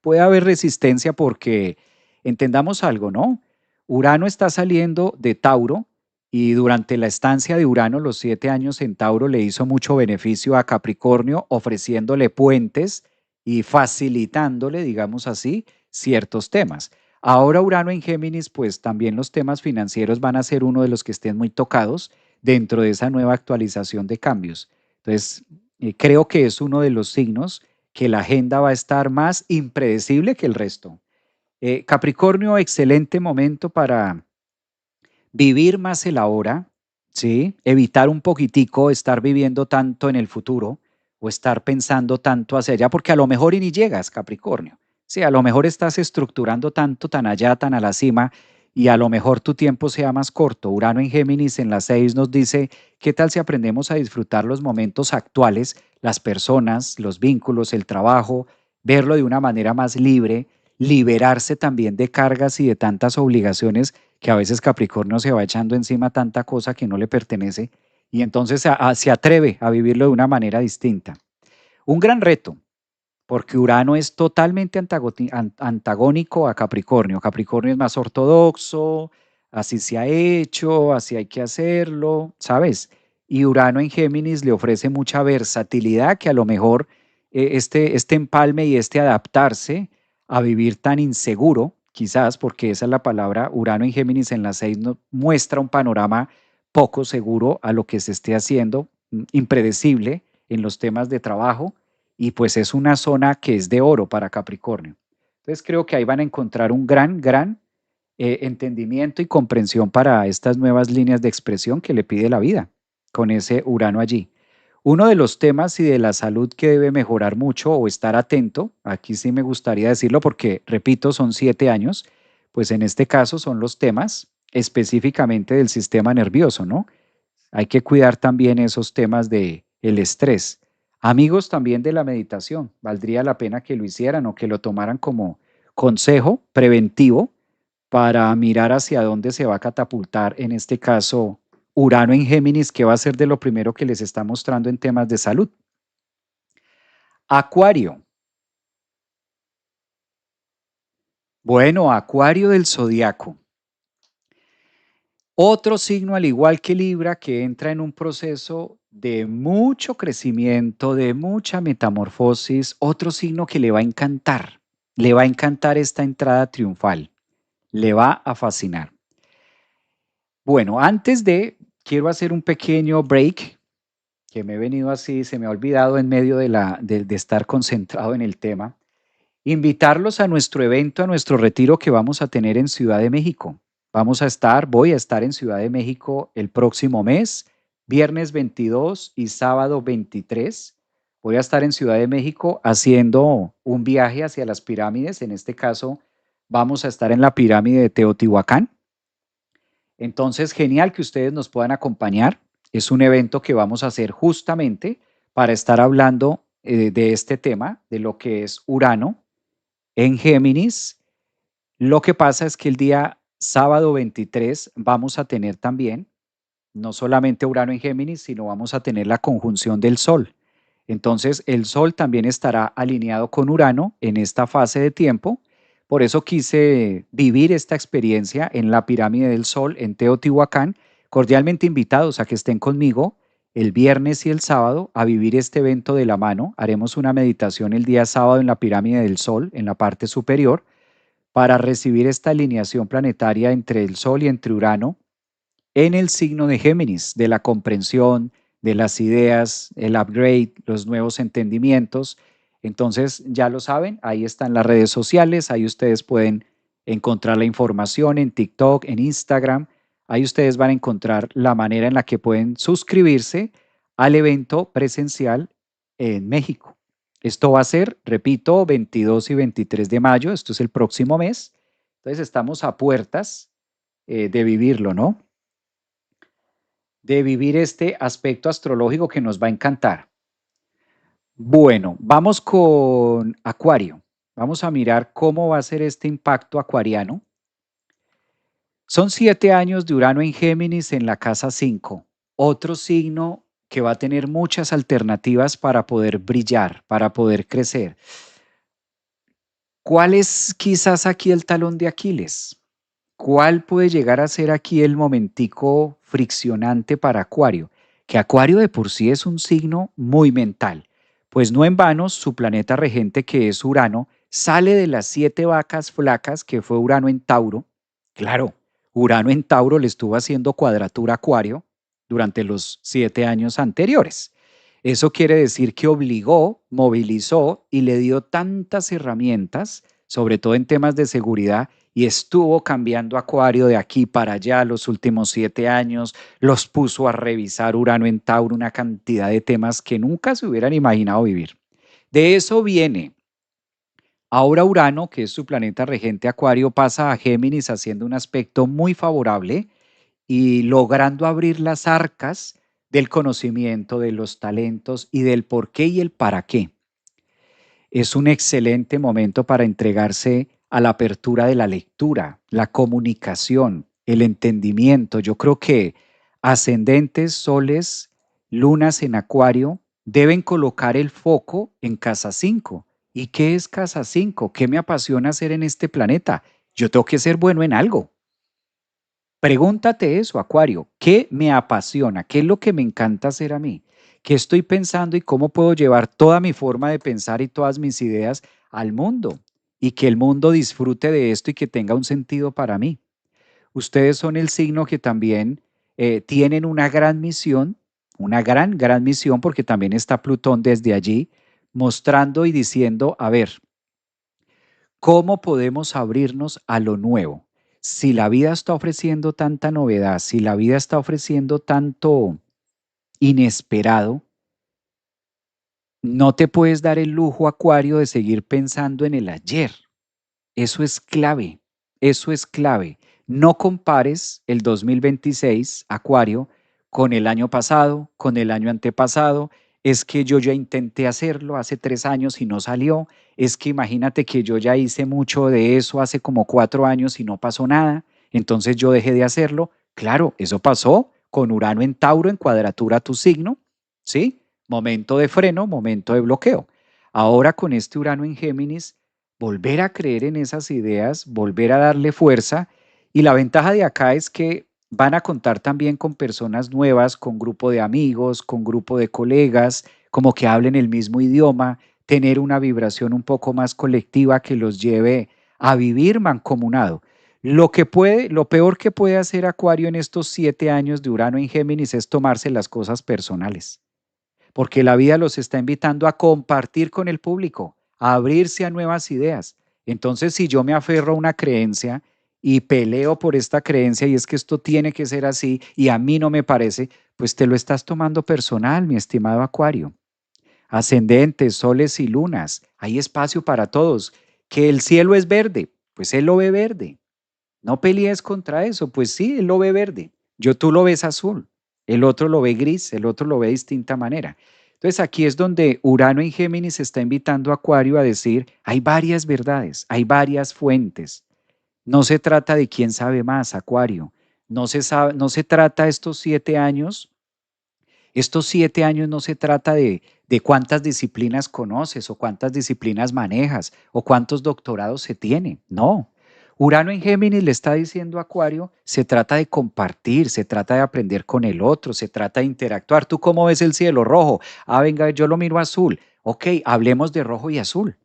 porque entendamos algo, ¿no? Urano está saliendo de Tauro y durante la estancia de Urano, los 7 años en Tauro, le hizo mucho beneficio a Capricornio, ofreciéndole puentes y facilitándole, digamos así, ciertos temas. Ahora Urano en Géminis, pues también los temas financieros van a ser uno de los que estén muy tocados dentro de esa nueva actualización de cambios. Entonces, creo que es uno de los signos que la agenda va a estar más impredecible que el resto. Capricornio, excelente momento para vivir más el ahora, ¿sí? Evitar un poquitico estar viviendo tanto en el futuro o estar pensando tanto hacia allá, porque a lo mejor y ni llegas, Capricornio. Sí, a lo mejor estás estructurando tanto, tan allá, tan a la cima, y a lo mejor tu tiempo sea más corto. Urano en Géminis en las 6 nos dice, ¿qué tal si aprendemos a disfrutar los momentos actuales, las personas, los vínculos, el trabajo, verlo de una manera más libre, liberarse también de cargas y de tantas obligaciones que a veces Capricornio se va echando encima tanta cosa que no le pertenece y entonces se atreve a vivirlo de una manera distinta. Un gran reto, porque Urano es totalmente antagónico a Capricornio. Capricornio es más ortodoxo, así se ha hecho, así hay que hacerlo, ¿sabes? Y Urano en Géminis le ofrece mucha versatilidad que a lo mejor este empalme y este adaptarse a vivir tan inseguro, quizás, porque esa es la palabra, Urano en Géminis en las 6 muestra un panorama poco seguro a lo que se esté haciendo, impredecible en los temas de trabajo y pues es una zona que es de oro para Capricornio. Entonces creo que ahí van a encontrar un gran entendimiento y comprensión para estas nuevas líneas de expresión que le pide la vida con ese Urano allí. Uno de los temas y de la salud que debe mejorar mucho o estar atento, aquí sí me gustaría decirlo porque, repito, son 7 años, pues en este caso son los temas específicamente del sistema nervioso, ¿no? Hay que cuidar también esos temas de el estrés. Amigos también de la meditación, valdría la pena que lo hicieran o que lo tomaran como consejo preventivo para mirar hacia dónde se va a catapultar, en este caso, Urano en Géminis, ¿qué va a ser de lo primero que les está mostrando en temas de salud? Acuario. Bueno, Acuario del zodiaco. Otro signo, al igual que Libra, que entra en un proceso de mucho crecimiento, de mucha metamorfosis, otro signo que le va a encantar esta entrada triunfal, le va a fascinar. Bueno, quiero hacer un pequeño break, que me he venido así, se me ha olvidado en medio de estar concentrado en el tema. Invitarlos a nuestro evento, a nuestro retiro que vamos a tener en Ciudad de México. Voy a estar en Ciudad de México el próximo mes, viernes 22 y sábado 23. Voy a estar en Ciudad de México haciendo un viaje hacia las pirámides. En este caso, vamos a estar en la pirámide de Teotihuacán. Entonces, genial que ustedes nos puedan acompañar. Es un evento que vamos a hacer justamente para estar hablando de este tema, de lo que es Urano en Géminis. Lo que pasa es que el día sábado 23 vamos a tener también, no solamente Urano en Géminis, sino vamos a tener la conjunción del Sol. Entonces, el Sol también estará alineado con Urano en esta fase de tiempo. Por eso quise vivir esta experiencia en la pirámide del Sol en Teotihuacán. Cordialmente invitados a que estén conmigo el viernes y el sábado a vivir este evento de la mano. Haremos una meditación el día sábado en la pirámide del Sol, en la parte superior, para recibir esta alineación planetaria entre el Sol y entre Urano en el signo de Géminis, de la comprensión, de las ideas, el upgrade, los nuevos entendimientos. Entonces, ya lo saben, ahí están las redes sociales, ahí ustedes pueden encontrar la información en TikTok, en Instagram. Ahí ustedes van a encontrar la manera en la que pueden suscribirse al evento presencial en México. Esto va a ser, repito, 22 y 23 de mayo, esto es el próximo mes. Entonces, estamos a puertas de vivirlo, ¿no? De vivir este aspecto astrológico que nos va a encantar. Bueno, vamos con Acuario. Vamos a mirar cómo va a ser este impacto acuariano. Son 7 años de Urano en Géminis en la casa 5. Otro signo que va a tener muchas alternativas para poder brillar, para poder crecer. ¿Cuál es quizás aquí el talón de Aquiles? ¿Cuál puede llegar a ser aquí el momentico friccionante para Acuario? Que Acuario de por sí es un signo muy mental, pues no en vano su planeta regente, que es Urano, sale de las 7 vacas flacas que fue Urano en Tauro. Claro, Urano en Tauro le estuvo haciendo cuadratura a Acuario durante los 7 años anteriores. Eso quiere decir que obligó, movilizó y le dio tantas herramientas, sobre todo en temas de seguridad, y estuvo cambiando Acuario de aquí para allá los últimos 7 años, los puso a revisar Urano en Tauro, una cantidad de temas que nunca se hubieran imaginado vivir. De eso viene. Ahora Urano, que es su planeta regente Acuario, pasa a Géminis haciendo un aspecto muy favorable y logrando abrir las arcas del conocimiento, de los talentos y del por qué y el para qué. Es un excelente momento para entregarse a la apertura de la lectura, la comunicación, el entendimiento. Yo creo que ascendentes, soles, lunas en Acuario deben colocar el foco en casa 5. ¿Y qué es casa 5? ¿Qué me apasiona hacer en este planeta? Yo tengo que ser bueno en algo. Pregúntate eso, Acuario, ¿qué me apasiona? ¿Qué es lo que me encanta hacer a mí? ¿Qué estoy pensando y cómo puedo llevar toda mi forma de pensar y todas mis ideas al mundo? Y que el mundo disfrute de esto y que tenga un sentido para mí. Ustedes son el signo que también tienen una gran misión, una gran misión, porque también está Plutón desde allí, mostrando y diciendo, a ver, ¿cómo podemos abrirnos a lo nuevo? Si la vida está ofreciendo tanta novedad, si la vida está ofreciendo tanto inesperado, no te puedes dar el lujo, Acuario, de seguir pensando en el ayer. Eso es clave, eso es clave. No compares el 2026, Acuario, con el año pasado, con el año antepasado. Es que yo ya intenté hacerlo hace 3 años y no salió. Es que imagínate que yo ya hice mucho de eso hace como 4 años y no pasó nada. Entonces yo dejé de hacerlo. Claro, eso pasó con Urano en Tauro en cuadratura a tu signo, ¿sí? Momento de freno, momento de bloqueo. Ahora con este Urano en Géminis, volver a creer en esas ideas, volver a darle fuerza. Y la ventaja de acá es que van a contar también con personas nuevas, con grupo de amigos, con grupo de colegas, como que hablen el mismo idioma, tener una vibración un poco más colectiva que los lleve a vivir mancomunado. Lo peor que puede hacer Acuario en estos 7 años de Urano en Géminis es tomarse las cosas personales, porque la vida los está invitando a compartir con el público, a abrirse a nuevas ideas. Entonces, si yo me aferro a una creencia y peleo por esta creencia y es que esto tiene que ser así y a mí no me parece, pues te lo estás tomando personal, mi estimado Acuario. Ascendentes, soles y lunas, hay espacio para todos. Que el cielo es verde, pues él lo ve verde. No pelees contra eso, pues sí, él lo ve verde. Tú lo ves azul, el otro lo ve gris, el otro lo ve de distinta manera. Entonces aquí es donde Urano en Géminis está invitando a Acuario a decir, hay varias verdades, hay varias fuentes. No se trata de quién sabe más, Acuario. No se trata estos 7 años no se trata de cuántas disciplinas conoces o cuántas disciplinas manejas o cuántos doctorados se tiene. No. Urano en Géminis le está diciendo a Acuario, se trata de compartir, se trata de aprender con el otro, se trata de interactuar. ¿Tú cómo ves el cielo rojo? Ah, venga, yo lo miro azul. Ok, hablemos de rojo y azul.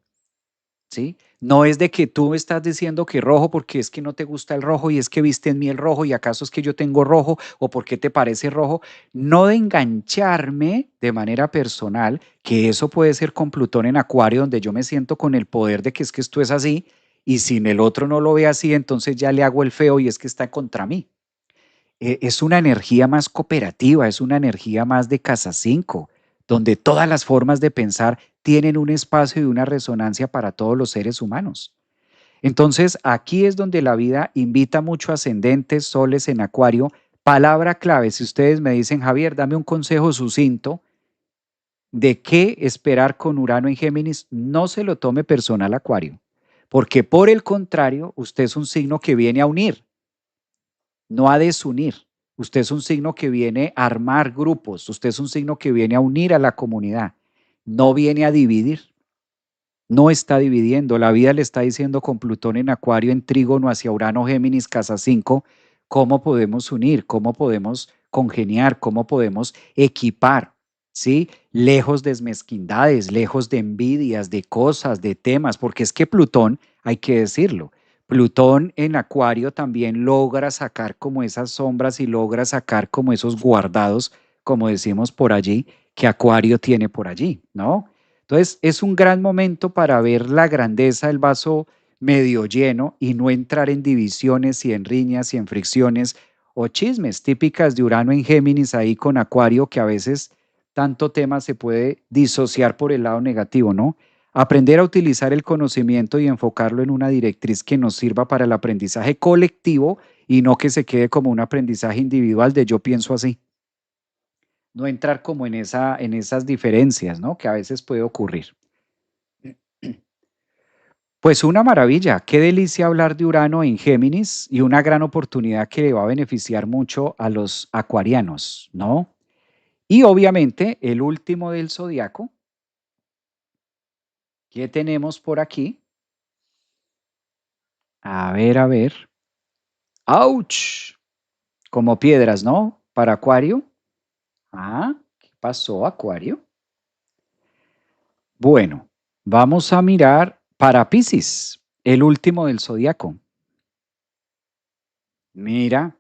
¿Sí? No es de que tú estás diciendo que rojo porque es que no te gusta el rojo y es que viste en mí el rojo y acaso es que yo tengo rojo o por qué te parece rojo. No de engancharme de manera personal, que eso puede ser con Plutón en Acuario, donde yo me siento con el poder de que es que esto es así y si el otro no lo ve así, entonces ya le hago el feo y es que está contra mí. Es una energía más cooperativa, es una energía más de casa 5, donde todas las formas de pensar tienen un espacio y una resonancia para todos los seres humanos. Entonces, aquí es donde la vida invita mucho a ascendentes, soles en Acuario. Palabra clave, si ustedes me dicen, Javier, dame un consejo sucinto de qué esperar con Urano en Géminis, no se lo tome personal Acuario, porque por el contrario, usted es un signo que viene a unir, no a desunir. Usted es un signo que viene a armar grupos, usted es un signo que viene a unir a la comunidad, no viene a dividir, no está dividiendo. La vida le está diciendo con Plutón en Acuario, en trígono hacia Urano, Géminis, casa 5, cómo podemos unir, cómo podemos congeniar, cómo podemos equipar, ¿sí? Lejos de mezquindades, lejos de envidias, de cosas, de temas, porque es que Plutón, hay que decirlo, Plutón en Acuario también logra sacar como esas sombras y logra sacar como esos guardados, como decimos por allí, que Acuario tiene por allí, ¿no? Entonces, es un gran momento para ver la grandeza del vaso medio lleno y no entrar en divisiones y en riñas y en fricciones o chismes típicas de Urano en Géminis ahí con Acuario, que a veces tanto tema se puede disociar por el lado negativo, ¿no? Aprender a utilizar el conocimiento y enfocarlo en una directriz que nos sirva para el aprendizaje colectivo y no que se quede como un aprendizaje individual de yo pienso así. No entrar como en esas diferencias, ¿no? Que a veces puede ocurrir. Pues una maravilla, qué delicia hablar de Urano en Géminis y una gran oportunidad que le va a beneficiar mucho a los acuarianos, ¿no? Y obviamente el último del zodiaco, ¿qué tenemos por aquí? A ver. ¡Auch! Como piedras, ¿no? Para Acuario. Ah, ¿qué pasó, Acuario? Bueno, vamos a mirar para Piscis, el último del zodiaco. Mira,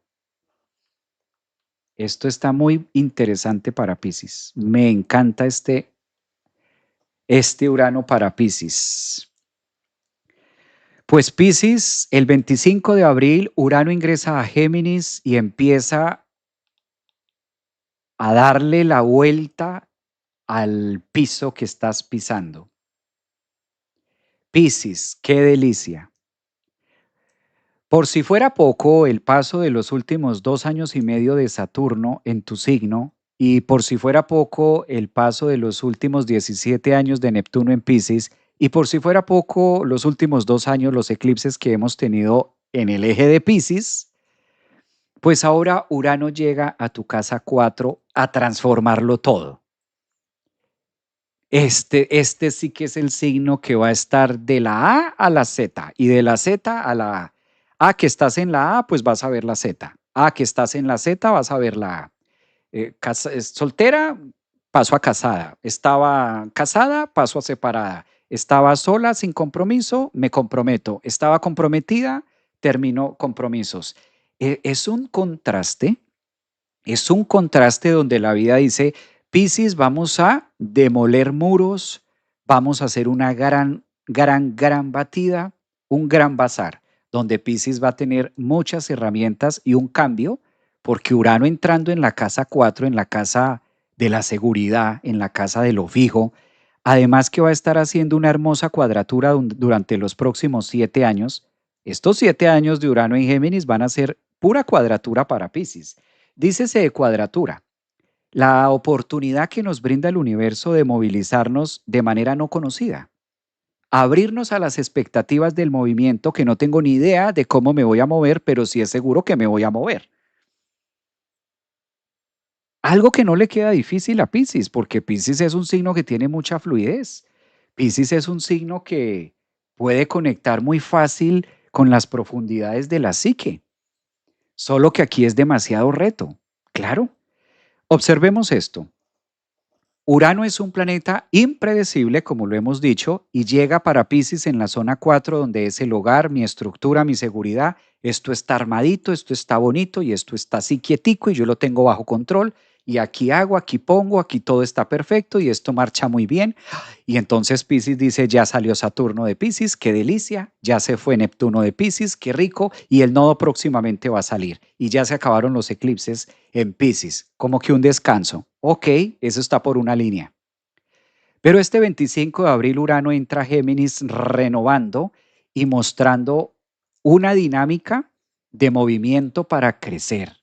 esto está muy interesante para Piscis. Me encanta este Urano para Piscis. Pues Piscis, el 25 de abril, Urano ingresa a Géminis y empieza a darle la vuelta al piso que estás pisando. Piscis, qué delicia. Por si fuera poco, el paso de los últimos 2 años y medio de Saturno en tu signo y por si fuera poco, el paso de los últimos 17 años de Neptuno en Piscis y por si fuera poco, los últimos 2 años, los eclipses que hemos tenido en el eje de Piscis, Pues ahora Urano llega a tu casa 4 a transformarlo todo. Este sí que es el signo que va a estar de la A la Z y de la Z a la A. Que estás en la A, pues vas a ver la Z. Que estás en la Z, vas a ver la A. Soltera, paso a casada. Estaba casada, paso a separada. Estaba sola, sin compromiso, me comprometo. Estaba comprometida, termino compromisos. Es un contraste donde la vida dice, Piscis, vamos a demoler muros, vamos a hacer una gran batida, un gran bazar, donde Piscis va a tener muchas herramientas y un cambio, porque Urano entrando en la casa 4, en la casa de la seguridad, en la casa de lo fijo, además que va a estar haciendo una hermosa cuadratura durante los próximos 7 años. Estos 7 años de Urano en Géminis van a ser pura cuadratura para Piscis. Dícese de cuadratura, la oportunidad que nos brinda el universo de movilizarnos de manera no conocida, abrirnos a las expectativas del movimiento que no tengo ni idea de cómo me voy a mover, pero sí es seguro que me voy a mover. Algo que no le queda difícil a Piscis, porque Piscis es un signo que tiene mucha fluidez. Piscis es un signo que puede conectar muy fácil con las profundidades de la psique, solo que aquí es demasiado reto. Claro, observemos esto. Urano es un planeta impredecible, como lo hemos dicho, y llega para Piscis en la zona 4, donde es el hogar, mi estructura, mi seguridad. Esto está armadito, esto está bonito y esto está así quietico y yo lo tengo bajo control. Y aquí hago, aquí pongo, aquí todo está perfecto y esto marcha muy bien. Y entonces Piscis dice, ya salió Saturno de Piscis, qué delicia, ya se fue Neptuno de Piscis, qué rico, y el nodo próximamente va a salir. Y ya se acabaron los eclipses en Piscis, como que un descanso. Ok, eso está por una línea. Pero este 25 de abril Urano entra a Géminis renovando y mostrando una dinámica de movimiento para crecer.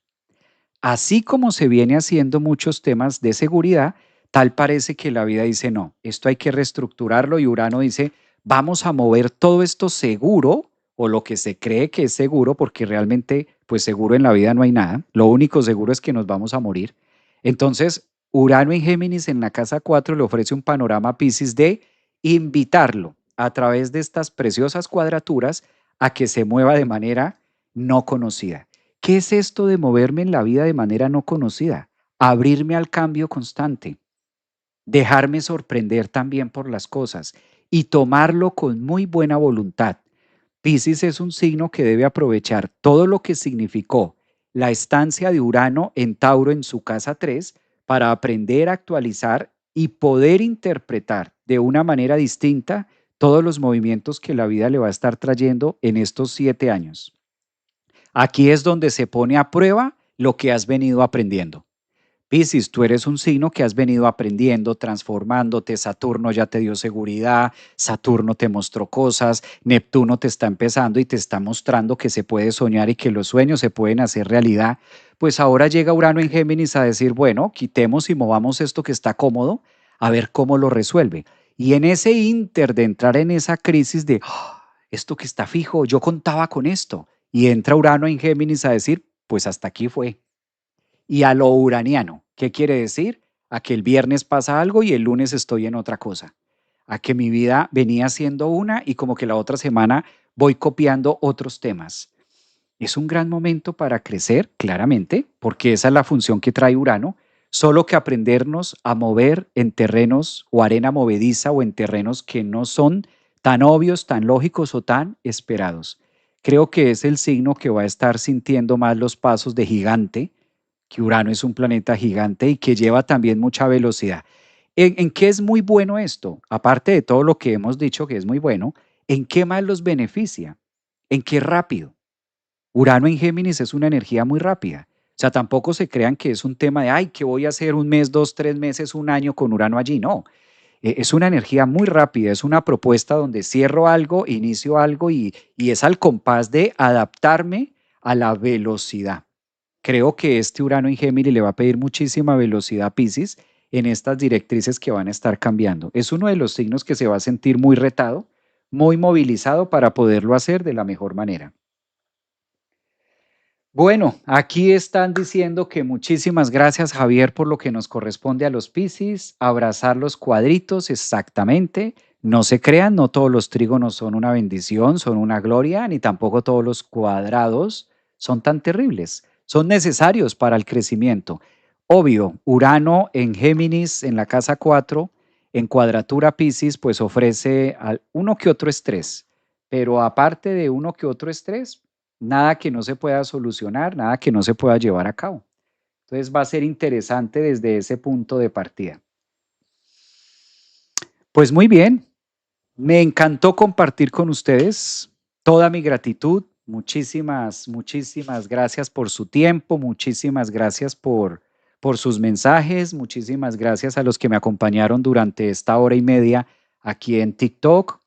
Así como se viene haciendo muchos temas de seguridad, tal parece que la vida dice, no, esto hay que reestructurarlo y Urano dice, vamos a mover todo esto seguro o lo que se cree que es seguro, porque realmente pues seguro en la vida no hay nada, lo único seguro es que nos vamos a morir. Entonces, Urano en Géminis en la casa 4 le ofrece un panorama a Piscis de invitarlo a través de estas preciosas cuadraturas a que se mueva de manera no conocida. ¿Qué es esto de moverme en la vida de manera no conocida? Abrirme al cambio constante, dejarme sorprender también por las cosas y tomarlo con muy buena voluntad. Piscis es un signo que debe aprovechar todo lo que significó la estancia de Urano en Tauro en su casa 3 para aprender a actualizar y poder interpretar de una manera distinta todos los movimientos que la vida le va a estar trayendo en estos 7 años. Aquí es donde se pone a prueba lo que has venido aprendiendo. Piscis, tú eres un signo que has venido aprendiendo, transformándote. Saturno ya te dio seguridad, Saturno te mostró cosas, Neptuno te está empezando y te está mostrando que se puede soñar y que los sueños se pueden hacer realidad. Pues ahora llega Urano en Géminis a decir, bueno, quitemos y movamos esto que está cómodo, a ver cómo lo resuelve. Y en ese inter de entrar en esa crisis de, esto que está fijo, yo contaba con esto. Y entra Urano en Géminis a decir, pues hasta aquí fue. Y a lo uraniano, ¿qué quiere decir? A que el viernes pasa algo y el lunes estoy en otra cosa. A que mi vida venía siendo una y como que la otra semana voy copiando otros temas. Es un gran momento para crecer, claramente, porque esa es la función que trae Urano, solo que aprendernos a mover en terrenos o arena movediza o en terrenos que no son tan obvios, tan lógicos o tan esperados. Creo que es el signo que va a estar sintiendo más los pasos de gigante, que Urano es un planeta gigante y que lleva también mucha velocidad. ¿En qué es muy bueno esto? Aparte de todo lo que hemos dicho que es muy bueno, ¿en qué más los beneficia? ¿En qué rápido? Urano en Géminis es una energía muy rápida. O sea, tampoco se crean que es un tema de, ay, ¿qué voy a hacer un mes, 2, 3 meses, un año con Urano allí? No, es una energía muy rápida, es una propuesta donde cierro algo, inicio algo y es al compás de adaptarme a la velocidad. Creo que este Urano en Géminis le va a pedir muchísima velocidad a Piscis en estas directrices que van a estar cambiando. Es uno de los signos que se va a sentir muy retado, muy movilizado para poderlo hacer de la mejor manera. Bueno, aquí están diciendo que muchísimas gracias, Javier, por lo que nos corresponde a los Piscis, abrazar los cuadritos, exactamente. No se crean, no todos los trígonos son una bendición, son una gloria, ni tampoco todos los cuadrados son tan terribles. Son necesarios para el crecimiento. Obvio, Urano en Géminis, en la casa 4, en cuadratura Piscis, pues ofrece uno que otro estrés. Pero aparte de uno que otro estrés, nada que no se pueda solucionar, nada que no se pueda llevar a cabo. Entonces va a ser interesante desde ese punto de partida. Pues muy bien, me encantó compartir con ustedes toda mi gratitud. Muchísimas gracias por su tiempo, muchísimas gracias por sus mensajes, muchísimas gracias a los que me acompañaron durante esta hora y media aquí en TikTok.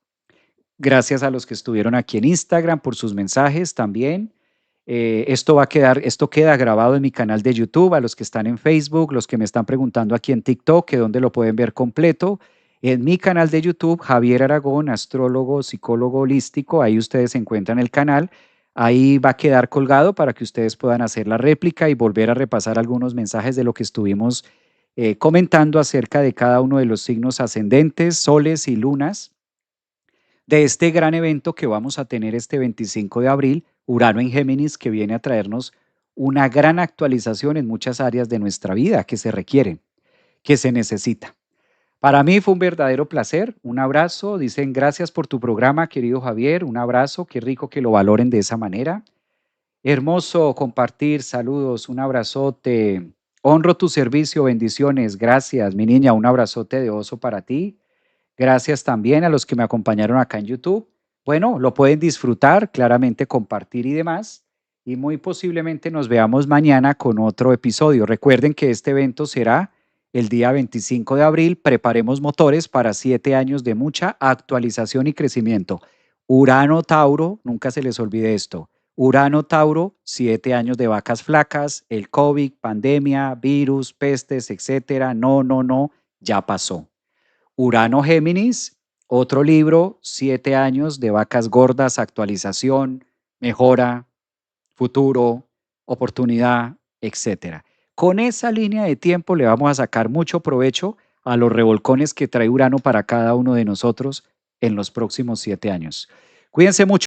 Gracias a los que estuvieron aquí en Instagram por sus mensajes también. Esto queda grabado en mi canal de YouTube, a los que están en Facebook, los que me están preguntando aquí en TikTok, que dónde lo pueden ver completo. En mi canal de YouTube, Javier Aragón, astrólogo, psicólogo holístico, ahí ustedes encuentran el canal. Ahí va a quedar colgado para que ustedes puedan hacer la réplica y volver a repasar algunos mensajes de lo que estuvimos comentando acerca de cada uno de los signos ascendentes, soles y lunas de este gran evento que vamos a tener este 25 de abril, Urano en Géminis, que viene a traernos una gran actualización en muchas áreas de nuestra vida que se requieren, que se necesita. Para mí fue un verdadero placer, un abrazo, dicen gracias por tu programa, querido Javier, un abrazo, qué rico que lo valoren de esa manera. Hermoso compartir, saludos, un abrazote, honro tu servicio, bendiciones, gracias, mi niña, un abrazote de oso para ti. Gracias también a los que me acompañaron acá en YouTube. Bueno, lo pueden disfrutar, claramente compartir y demás. Y muy posiblemente nos veamos mañana con otro episodio. Recuerden que este evento será el día 25 de abril. Preparemos motores para 7 años de mucha actualización y crecimiento. Urano Tauro, nunca se les olvide esto. Urano Tauro, 7 años de vacas flacas, el COVID, pandemia, virus, pestes, etcétera. No, no, no, ya pasó. Urano Géminis, otro libro, 7 años de vacas gordas, actualización, mejora, futuro, oportunidad, etcétera. Con esa línea de tiempo le vamos a sacar mucho provecho a los revolcones que trae Urano para cada uno de nosotros en los próximos 7 años. Cuídense mucho.